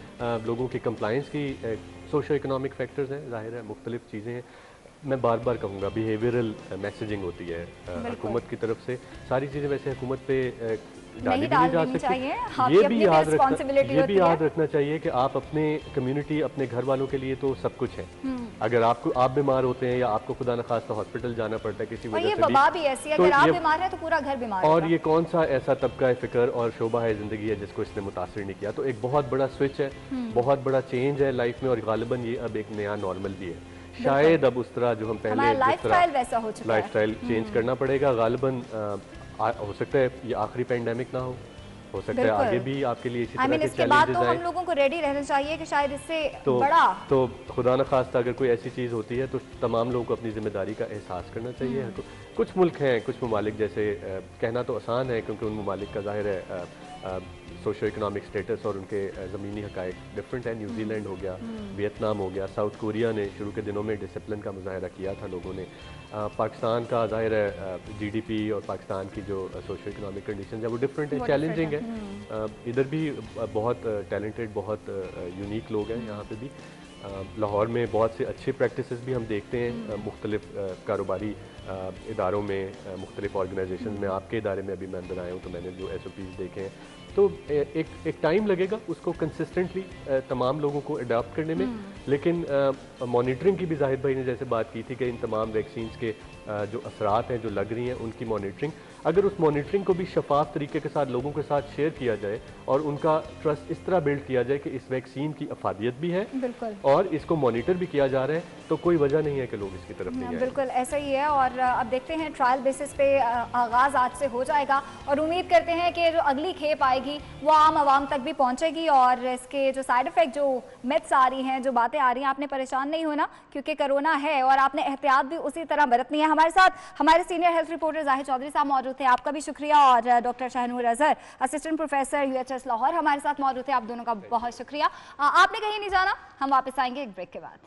लोगों की कंप्लाइंस की सोशो इकोनॉमिक फैक्टर्स हैं, जाहिर है मुख्तलिफ चीज़ें हैं। मैं बार बार कहूँगा बिहेवियरल मैसेजिंग होती है हुकूमत की तरफ से। सारी चीज़ें वैसे हुकूमत पे डाली भी नहीं जा सकती। ये भी याद रखना चाहिए कि आप अपने कम्युनिटी, अपने घर वालों के लिए तो सब कुछ है। अगर आप बीमार होते हैं या आपको खुदा न खास्ता हॉस्पिटल जाना पड़ता है किसी वजह से भी ऐसी है, अगर आप बीमार हैं तो पूरा घर बीमार है। और ये कौन सा ऐसा तबका फ़िक्र और शोबा है ज़िंदगी है जिसको इसने मुतासिर नहीं किया। तो एक बहुत बड़ा स्विच है, बहुत बड़ा चेंज है लाइफ में, और गालिबन ये अब एक नया नॉर्मल भी है। शायद अब उस तरह जो हम पहले लाइफस्टाइल चेंज करना पड़ेगा। गालिबन हो सकता है ये आखिरी पेंडेमिक ना हो सकता है आगे भी आपके लिए इसी तरह के चैलेंजेस आए। हम लोगों को रेडी रहना चाहिए कि शायद इससे बड़ा तो खुदा न खास्ता अगर कोई ऐसी चीज़ होती है तो तमाम लोगों को अपनी जिम्मेदारी का एहसास करना चाहिए। कुछ मुल्क हैं, कुछ ममालिक जैसे कहना तो आसान है क्योंकि उन ममालिक का जाहिर है सोशो इकोनॉमिक स्टेटस और उनके ज़मीनी हक़ाइक़ डिफरेंट है। न्यूजीलैंड हो गया, वियतनाम हो गया, साउथ कोरिया ने शुरू के दिनों में डिसिप्लिन का मुजाहरा किया था लोगों ने। पाकिस्तान का जाहिर है GDP और पाकिस्तान की जो सोशो इकोनॉमिक कंडीशन है वो डिफरेंट है, चैलेंजिंग है। इधर भी बहुत टैलेंटेड, बहुत यूनिक लोग हैं यहाँ पे भी। लाहौर में बहुत से अच्छे प्रैक्टिसेस भी हम देखते हैं मुख्तलिफ कारोबारी इदारों में, मुख्तलिफ ऑर्गेनाइजेशन में। आपके इदारे में अभी मैं अंदर आया हूँ तो मैंने जो SOPs देखे हैं, तो एक टाइम लगेगा उसको कंसिस्टेंटली तमाम लोगों को अडॉप्ट करने में, लेकिन मॉनिटरिंग की भी जाहिद भाई ने जैसे बात की थी कि इन तमाम वैक्सीन के जो असरात हैं जो लग रही हैं उनकी मॉनिटरिंग, अगर उस मॉनिटरिंग को भी शफाफ तरीके के साथ लोगों के साथ शेयर किया जाए और उनका ट्रस्ट इस तरह बिल्ड किया जाए कि इस वैक्सीन की अफादियत भी है और इसको मॉनिटर भी किया जा रहा है, तो कोई वजह नहीं है कि लोग इसकी तरफ नहीं आए। बिल्कुल ऐसा ही है। और अब देखते हैं, ट्रायल बेसिस पे आगाज़ आज से हो जाएगा और उम्मीद करते हैं कि जो अगली खेप आएगी वो आम आवाम तक भी पहुंचेगी और इसके जो साइड इफ़ेक्ट, जो मिथ्स आ रही हैं, जो बातें आ रही हैं, आपने परेशान नहीं होना क्योंकि कोरोना है और आपने एहतियात भी उसी तरह बरतनी है। हमारे साथ हमारे senior health reporter Zahid Chaudhry साहब मौजूद थे, आपका भी शुक्रिया, और doctor Shahnoor Azhar assistant professor UHS Lahore हमारे साथ मौजूद थे, आप दोनों का बहुत शुक्रिया। आपने कहीं नहीं जाना, हम वापस आएंगे एक ब्रेक के बाद।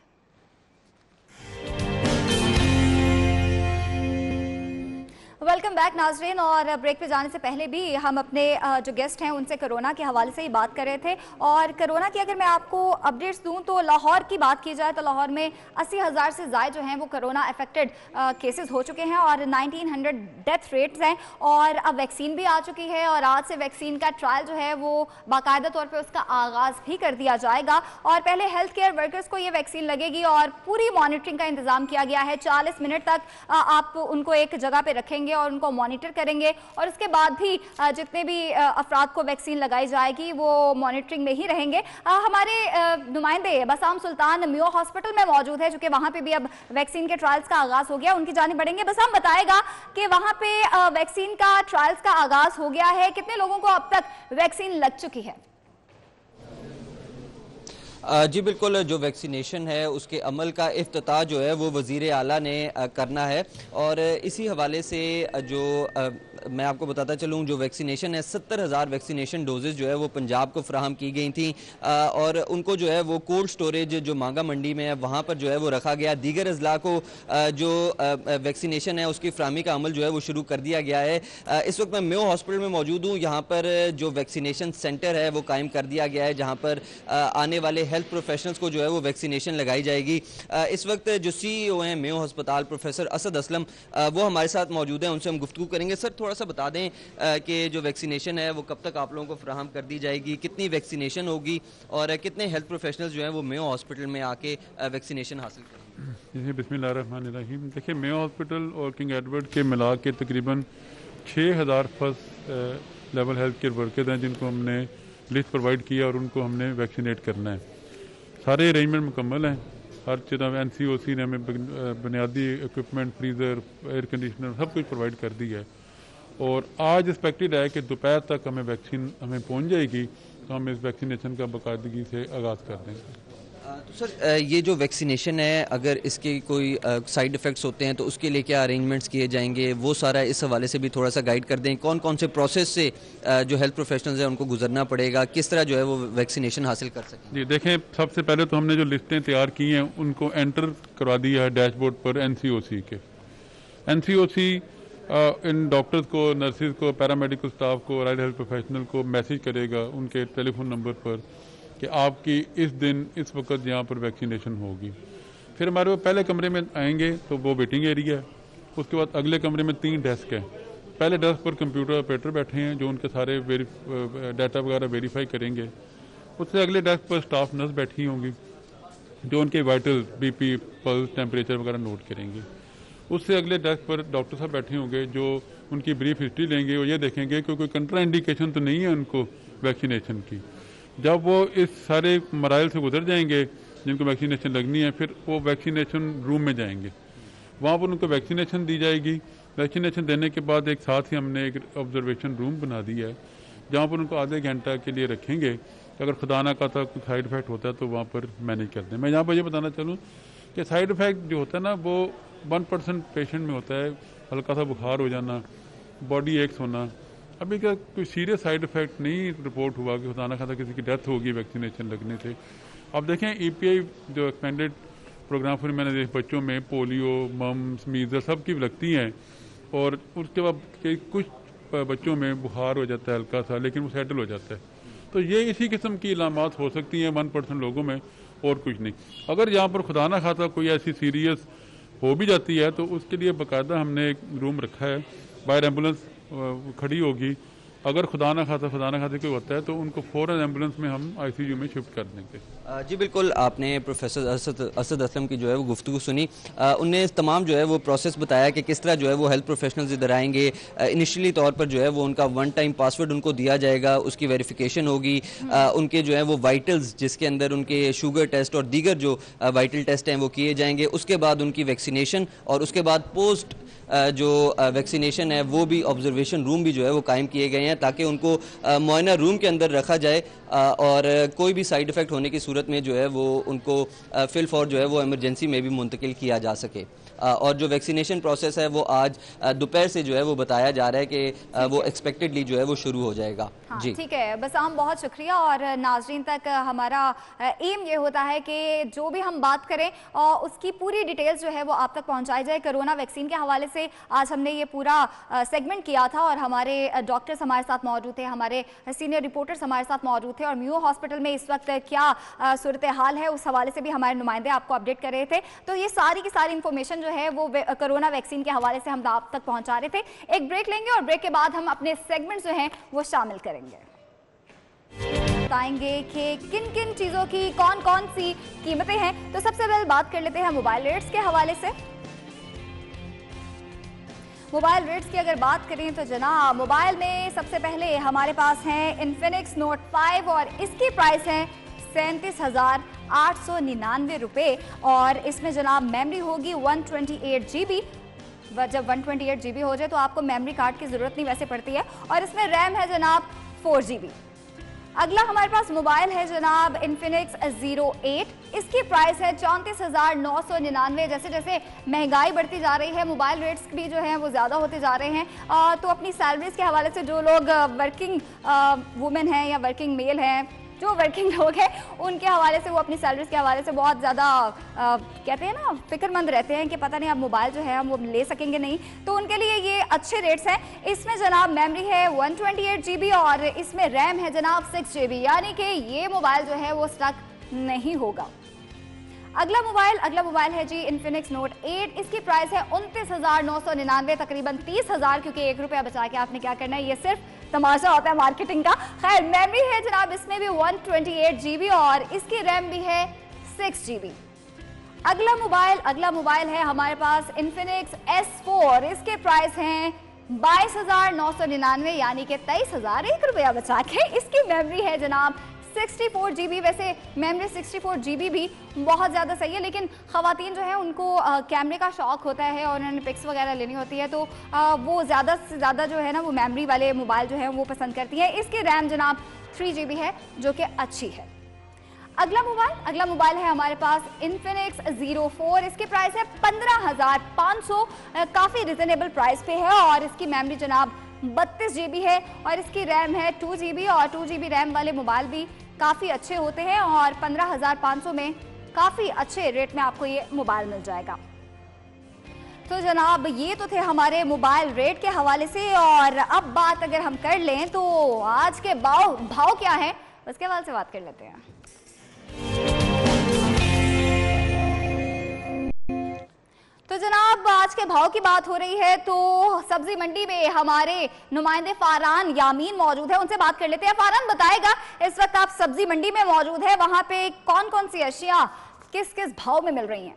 वेलकम बैक नाजरीन। और ब्रेक पे जाने से पहले भी हम अपने जो गेस्ट हैं उनसे कोरोना के हवाले से ही बात कर रहे थे। और कोरोना की अगर मैं आपको अपडेट्स दूं तो लाहौर की बात की जाए तो लाहौर में 80,000 से ज़ायद जो हैं वो कोरोना अफेक्टेड केसेस हो चुके हैं और 1900 डेथ रेट्स हैं और अब वैक्सीन भी आ चुकी है और आज से वैक्सीन का ट्रायल जो है वो बाकायदा तौर पर उसका आगाज़ भी कर दिया जाएगा। और पहले हेल्थ केयर वर्कर्स को ये वैक्सीन लगेगी और पूरी मॉनिटरिंग का इंतज़ाम किया गया है। 40 मिनट तक आप उनको एक जगह पर रखेंगे और उनको मॉनिटर करेंगे और उसके बाद भी जितने भी अफराद को वैक्सीन लगाई जाएगी वो मॉनिटरिंग में ही रहेंगे। हमारे नुमाइंदे बसाम सुल्तान मियो हॉस्पिटल में मौजूद है, चूंकि वहां पे भी अब वैक्सीन के ट्रायल्स का आगाज हो गया, उनकी जानिब बढ़ेंगे। बसाम बताएगा कि वहां पे वैक्सीन का ट्रायल्स का आगाज हो गया है, कितने लोगों को अब तक वैक्सीन लग चुकी है? जी बिल्कुल, जो वैक्सीनेशन है उसके अमल का इफ्तिताह जो है वो वज़ीर आला ने करना है और इसी हवाले से जो मैं आपको बताता चलूँ, जो वैक्सीनेशन है 70,000 वैक्सीनेशन डोजेज जो है वो पंजाब को फ्राहम की गई थी और उनको जो है वो कोल्ड स्टोरेज जो मांगा मंडी में है वहाँ पर जो है वो रखा गया। दीगर अजला को जो वैक्सीनेशन है उसकी फ्राहमी का अमल जो है वो शुरू कर दिया गया है। इस वक्त मैं मेयो हॉस्पिटल में मौजूद हूँ, यहाँ पर जो वैक्सीनेशन सेंटर है वो कायम कर दिया गया है जहाँ पर आने वाले हेल्थ प्रोफेशनल्स को जो है वो वैक्सीनेशन लगाई जाएगी। इस वक्त जो CEO हैं मेयो अस्पताल प्रोफेसर असद असलम वो हमारे साथ मौजूद हैं, उनसे हम गुफ्तगू करेंगे। सर थोड़ा सा बता दें कि जो वैक्सीनेशन है वो कब तक आप लोगों को फ्राहम कर दी जाएगी, कितनी वैक्सीनेशन होगी और कितने हेल्थ प्रोफेशनल्स जो हैं वो मेयो हॉस्पिटल में आके वैक्सीनेशन हासिल करेंगे? जी बिस्मिल्लाहिर्रहमानिर्रहीम। देखिए मेयो हॉस्पिटल और किंग एडवर्ड के मिला के तकरीबन 6,000 first level health care workers हैं जिनको हमने लिस्ट प्रोवाइड किया और उनको हमने वैक्सीनेट करना है। सारे अरेंजमेंट मुकम्मल हैं, हर चीज़ NCOC ने हमें बुनियादी इक्विपमेंट, फ्रीज़र, एयर कंडीशनर सब कुछ प्रोवाइड कर दिया है और आज एक्सपेक्टेड है कि दोपहर तक हमें वैक्सीन पहुंच जाएगी तो हम इस वैक्सीनेशन का बाकायदगी से आगाज़ कर देंगे। तो सर ये जो वैक्सीनेशन है अगर इसके कोई साइड इफ़ेक्ट्स होते हैं तो उसके लिए क्या अरेंजमेंट्स किए जाएंगे, वो सारा इस हवाले से भी थोड़ा सा गाइड कर दें। कौन कौन से प्रोसेस से जो हेल्थ प्रोफेशनल्स हैं उनको गुजरना पड़ेगा, किस तरह जो है वो वैक्सीनेशन हासिल कर सकें? जी देखें, सबसे पहले तो हमने जो लिस्टें तैयार की हैं उनको एंटर करवा दिया है डैशबोर्ड पर NCOC के। NCOC इन डॉक्टर्स को, नर्सिस को, पैरामेडिकल स्टाफ को, राइड हेल्थ प्रोफेशनल को मैसेज करेगा उनके टेलीफोन नंबर पर कि आपकी इस दिन इस वक्त यहाँ पर वैक्सीनेशन होगी। फिर हमारे वो पहले कमरे में आएंगे तो वो वेटिंग एरिया है, उसके बाद अगले कमरे में 3 डेस्क हैं। पहले डेस्क पर कंप्यूटर ऑपरेटर बैठे हैं जो उनके सारे डाटा वगैरह वेरीफाई करेंगे। उससे अगले डेस्क पर स्टाफ नर्स बैठी होंगी जो उनके वाइटल BP, पल्स, टेम्परेचर वगैरह नोट करेंगे। उससे अगले डेस्क पर डॉक्टर साहब बैठे होंगे जो उनकी ब्रीफ हिस्ट्री लेंगे और ये देखेंगे कि कोई कंट्रा इंडिकेशन तो नहीं है उनको वैक्सीनेशन की। जब वो इस सारे मराइल से गुजर जाएंगे जिनको वैक्सीनेशन लगनी है, फिर वो वैक्सीनेशन रूम में जाएंगे, वहाँ पर उनको वैक्सीनेशन दी जाएगी। वैक्सीनेशन देने के बाद एक साथ ही हमने एक ऑब्जर्वेशन रूम बना दिया है जहाँ पर उनको आधे घंटा के लिए रखेंगे। अगर खुदा ना खाता कोई साइड इफेक्ट होता है तो वहाँ पर मैनेज करते हैं। मैं यहाँ पर ये बताना चाहूँ कि साइड इफेक्ट जो होता है ना वो 1% पेशेंट में होता है, हल्का सा बुखार हो जाना, बॉडी एक्स होना। अभी का कोई सीरियस साइड इफेक्ट नहीं रिपोर्ट हुआ कि खुदा ना खाता किसी की डेथ होगी वैक्सीनेशन लगने से। अब देखें EPI जो एक्सपेंडेड प्रोग्राम फिर मैंने देखे बच्चों में पोलियो, मम्स, मीज़ल्स सब की लगती हैं और उसके बाद कुछ बच्चों में बुखार हो जाता है हल्का सा, लेकिन वो सेटल हो जाता है। तो ये इसी किस्म की इलामात हो सकती हैं 1% लोगों में और कुछ नहीं। अगर यहाँ पर खुदा ना खाता कोई ऐसी सीरियस हो भी जाती है तो उसके लिए बाकायदा हमने एक रूम रखा है, बाहर एम्बुलेंस खड़ी होगी। अगर खुदा ना खासा कोई होता है तो उनको फ़ौरन एम्बुलेंस में हम ICU में शिफ्ट कर देंगे। जी बिल्कुल, आपने प्रोफेसर असद असलम की जो है वो गुफ्तगू सुनी। उनने तमाम जो है वो प्रोसेस बताया कि किस तरह जो है वो हेल्थ प्रोफेशनल्स इधर आएंगे। इनिशियली तौर पर जो है वो उनका 1 टाइम पासवर्ड उनको दिया जाएगा, उसकी वेरिफिकेशन होगी, उनके जो है वो वाइटल्स जिसके अंदर उनके शुगर टेस्ट और दीगर जो वाइटल टेस्ट हैं वो किए जाएंगे। उसके बाद उनकी वैक्सीनेशन और उसके बाद पोस्ट जो वैक्सीनेशन है वो भी ऑब्जर्वेशन रूम भी जो है वो कायम किए गए हैं ताकि उनको मुआयना रूम के अंदर रखा जाए और कोई भी साइड इफ़ेक्ट होने की सूरत में जो है वो उनको फिल फॉर जो है वो इमरजेंसी में भी मुंतकिल किया जा सके। और जो वैक्सीनेशन प्रोसेस है वो आज दोपहर से जो है वो बताया जा रहा है कि वो एक्सपेक्टेडली जो है वो शुरू हो जाएगा। हाँ, जी ठीक है, बस हम बहुत शुक्रिया। और नाजरीन तक हमारा एम ये होता है कि जो भी हम बात करें और उसकी पूरी डिटेल्स जो है वो आप तक पहुंचाई जाए। कोरोना वैक्सीन के हवाले से आज हमने ये पूरा सेगमेंट किया था और हमारे डॉक्टर्स हमारे साथ मौजूद थे, हमारे सीनियर रिपोर्टर्स हमारे साथ मौजूद थे और म्यू हॉस्पिटल में इस वक्त क्या सूरत हाल है उस हवाले से भी हमारे नुमाइंदे आपको अपडेट कर रहे थे। तो ये सारी की सारी इंफॉर्मेशन जो है वो कोरोना वैक्सीन के हवाले से हम आप तक पहुंचा रहे थे। एक ब्रेक लेंगे और ब्रेक के बाद हम अपने सेगमेंट जो हैं वो शामिल करेंगे, बताएंगे कि किन किन चीजों की कौन कौन सी कीमतें हैं। तो सबसे पहले बात कर लेते हैं मोबाइल रेट्स के हवाले से। मोबाइल रेट्स की अगर बात करें तो जनाब मोबाइल में सबसे पहले हमारे पास है इन्फिनिक्स नोट 5 और इसकी प्राइस है 37,899 रुपये और इसमें जनाब मेमोरी होगी 128 GB। जब 128 GB हो जाए तो आपको मेमोरी कार्ड की ज़रूरत नहीं वैसे पड़ती है और इसमें रैम है जनाब 4 GB। अगला हमारे पास मोबाइल है जनाब इन्फिनिक्स Zero 8, इसकी प्राइस है 34,999। जैसे जैसे महंगाई बढ़ती जा रही है मोबाइल रेट्स भी जो हैं वो ज़्यादा होते जा रहे हैं तो अपनी सैलरीज के हवाले से जो लोग वर्किंग वुमेन हैं या वर्किंग मेल हैं, जो वर्किंग लोग हैं उनके हवाले से वो अपनी सैलरीज के हवाले से बहुत ज़्यादा कहते हैं ना फिक्रमंद रहते हैं कि पता नहीं अब मोबाइल जो है हम वो ले सकेंगे नहीं, तो उनके लिए ये अच्छे रेट्स हैं। इसमें जनाब मेमोरी है 128 GB और इसमें रैम है जनाब 6 GB, यानी कि ये मोबाइल जो है वो स्टक नहीं होगा। अगला मोबाइल है जी इन्फिनिक्स नोट 8, इसकी प्राइस है 29,999, तकरीबन 30,000, क्योंकि 1 रुपया बचा के आपने क्या करना है, ये सिर्फ तमाशा होता है मार्केटिंग का। खैर मेमोरी है जनाब इसमें भी 128 GB और इसकी रैम भी है 6 GB। अगला मोबाइल है हमारे पास इन्फिनिक्स S4, इसके प्राइस हैं 22,999, यानी कि 23,000, 1 रुपया बचा के। इसकी मेमोरी है जनाब 64 GB। वैसे मेमोरी 64 GB भी बहुत ज़्यादा सही है, लेकिन ख़वातीन जो है उनको कैमरे का शौक होता है और उन्होंने पिक्स वगैरह लेनी होती है तो वो ज़्यादा से ज़्यादा जो है ना वो मेमोरी वाले मोबाइल जो है वो पसंद करती है। इसकी रैम जनाब 3 GB है जो कि अच्छी है। अगला मोबाइल है हमारे पास इन्फिनिक्स Zero 4, इसकी प्राइस है 15,500, काफ़ी रिजनेबल प्राइस पे है और इसकी मेमोरी जनाब 32 GB है और इसकी रैम है 2 GB और 2 GB रैम वाले मोबाइल भी काफ़ी अच्छे होते हैं और 15,500 में काफ़ी अच्छे रेट में आपको ये मोबाइल मिल जाएगा। तो जनाब ये तो थे हमारे मोबाइल रेट के हवाले से और अब बात अगर हम कर लें तो आज के भाव क्या है उसके हवाले से बात कर लेते हैं। तो जनाब आज के भाव की बात हो रही है तो सब्जी मंडी में हमारे नुमाइंदे फारान यामीन मौजूद है, उनसे बात कर लेते हैं। फारान बताएगा इस वक्त आप सब्जी मंडी में मौजूद है, वहां पे कौन कौन सी अशिया किस किस भाव में मिल रही हैं?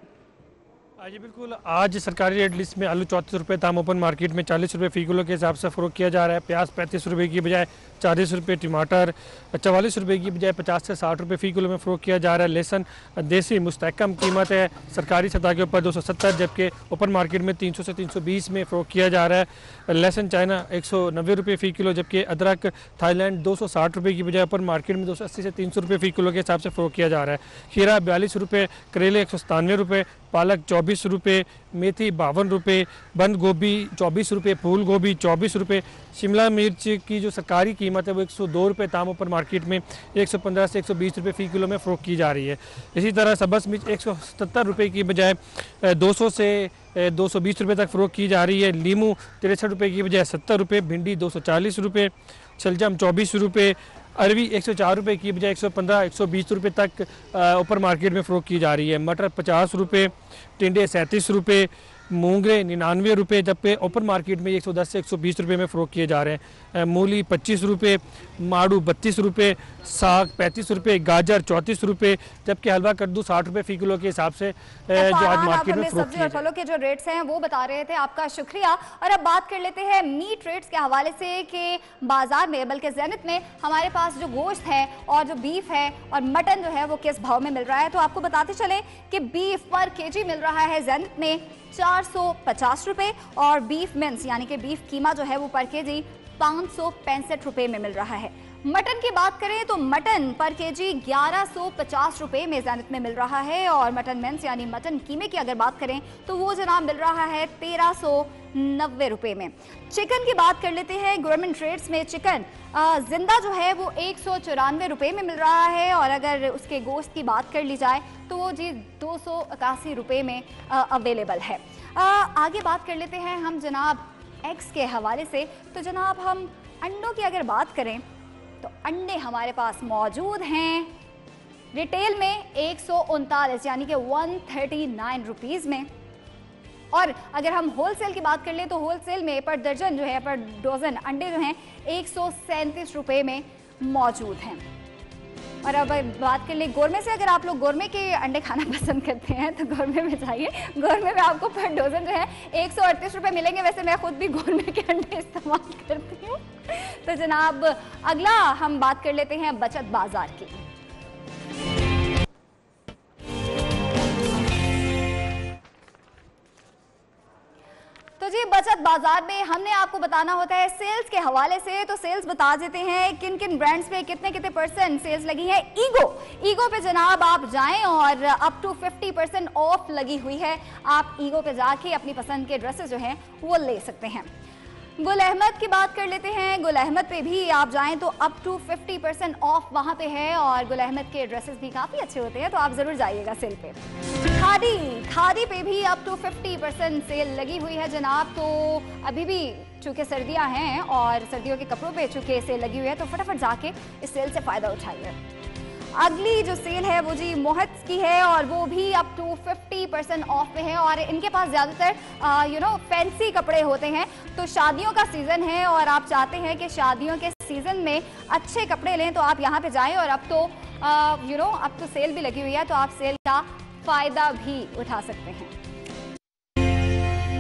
जी बिल्कुल, आज सरकारी रेट लिस्ट में आलू 34 रुपये दाम ओपन मार्केट में 40 रुपये फ़ी किलो के हिसाब से फ़रोख्त किया जा रहा है। प्याज 35 रुपये की बजाय 40 रुपये, टमाटर 44 रुपये की बजाय 50 से 60 रुपये फ़ी किलो में फ़रोख्त किया जा रहा है। लहसुन देसी मुस्तहकम कीमत है सरकारी सतह के ऊपर 270, जबकि ओपन मार्केट में 300 से 320 में फ़रोख्त किया जा रहा है। लहसुन चाइना 190 रुपये फ़ी किलो, जबकि अदरक थाईलैंड 260 रुपये की बजाय ओपन मार्केट में 280 से 300 रुपये फ़ी किलो के हिसाब से फ़रोख्त किया जा रहा है। खीरा 42 रुपये, करेले 197 रुपये, पालक 24 रुपये, मेथी 52 रुपये, बंद गोभी 24 रुपये, फूल गोभी 24 रुपये, शिमला मिर्च की जो सरकारी कीमत है वो 102 रुपये दाम ऊपर मार्केट में 115 से 120 रुपये फ़ी किलो में फ़रोख्त की जा रही है। इसी तरह सब्ज़ मिर्च 177 रुपये की बजाय 200 से 220 रुपये तक फ़रोख्त की जा रही है। लीमू 63 रुपये की बजाय 70 रुपये, भिंडी 240 रुपये, शलजम 24 रुपये, अरवी 104 रुपये की बजाय 115 120 रुपये तक ऊपर मार्केट में फ़रोख्त की जा रही है। मटर 50 रुपये, टिंडे 37 रुपये, मूंगरे 99 रुपये, जबकि ओपन मार्केट में 110 से 120 रुपये में फ़रोख्त किए जा रहे हैं। मूली 25 रुपये, माड़ू 32 रुपये, साग 35 रुपये, गाजर 34 रुपये, जबकि हलवा कद्दू 60 रुपये फ़ी किलो के हिसाब से जो आज मार्केट में फ़रोख्त किए। फलों के जो रेट्स हैं वो बता रहे थे, आपका शुक्रिया। और अब बात कर लेते हैं मीट रेट्स के हवाले से कि बाजार में, बल्कि ज़ैनत में हमारे पास जो गोश्त है और जो बीफ है और मटन जो है वो किस भाव में मिल रहा है। तो आपको बताते चले कि बीफ पर केजी मिल रहा है ज़ैनत में 450 रुपये और बीफ मिन्स यानी कि बीफ कीमा जो है वो पर केजी 565 रुपये में मिल रहा है। मटन की बात करें तो मटन पर केजी 1150 रुपये में ज़ैनत में मिल रहा है और मटन मिन्स यानी मटन कीमे की अगर बात करें तो वो जनाब मिल रहा है 1390 रुपये में। चिकन की बात कर लेते हैं, गवर्नमेंट रेट्स में चिकन जिंदा जो है वो 194 रुपये में मिल रहा है और अगर उसके गोश्त की बात कर ली जाए तो वो जी 281 रुपये में अवेलेबल है। आगे बात कर लेते हैं हम जनाब एग्स के हवाले से। तो जनाब हम अंडों की अगर बात करें तो अंडे हमारे पास मौजूद हैं रिटेल में 139 यानी कि 139 रुपीज़ में, और अगर हम होलसेल की बात कर लें तो होलसेल में पर दर्जन जो है, पर डोजन अंडे जो हैं 137 रुपये में मौजूद हैं। और अब बात कर ले गोरमे से, अगर आप लोग गोरमे के अंडे खाना पसंद करते हैं तो गोरमे में जाइए। गोरमे में आपको पर डोजन जो है 138 रुपये मिलेंगे। वैसे मैं खुद भी गोरमे के अंडे इस्तेमाल करती हूँ। तो जनाब अगला हम बात कर लेते हैं बचत बाजार की। तो जी बचत बाजार में हमने आपको बताना होता है सेल्स के हवाले से। तो सेल्स बता देते हैं किन किन ब्रांड्स पे कितने कितने % सेल्स लगी है। ईगो पे जनाब आप जाएं और अप टू 50% ऑफ लगी हुई है। आप ईगो पे जाके अपनी पसंद के ड्रेसेस जो हैं वो ले सकते हैं। गुल अहमद की बात कर लेते हैं। गुल अहमद पे भी आप जाएं तो अप टू 50% ऑफ वहाँ पे है और गुल अहमद के ड्रेसेस भी काफ़ी अच्छे होते हैं, तो आप ज़रूर जाइएगा सेल पे। खादी पे भी अप टू 50% सेल लगी हुई है जनाब। तो अभी भी चूँकि सर्दियाँ हैं और सर्दियों के कपड़ों पे चूँकि सेल लगी हुई है तो फटाफट जाके इस सेल से फ़ायदा उठाइए। अगली जो सेल है वो जी मोहत की है और वो भी अप टू 50% ऑफ पे है और इनके पास ज़्यादातर फैंसी कपड़े होते हैं। तो शादियों का सीज़न है और आप चाहते हैं कि शादियों के सीज़न में अच्छे कपड़े लें तो आप यहाँ पे जाएं और अब तो सेल भी लगी हुई है तो आप सेल का फ़ायदा भी उठा सकते हैं।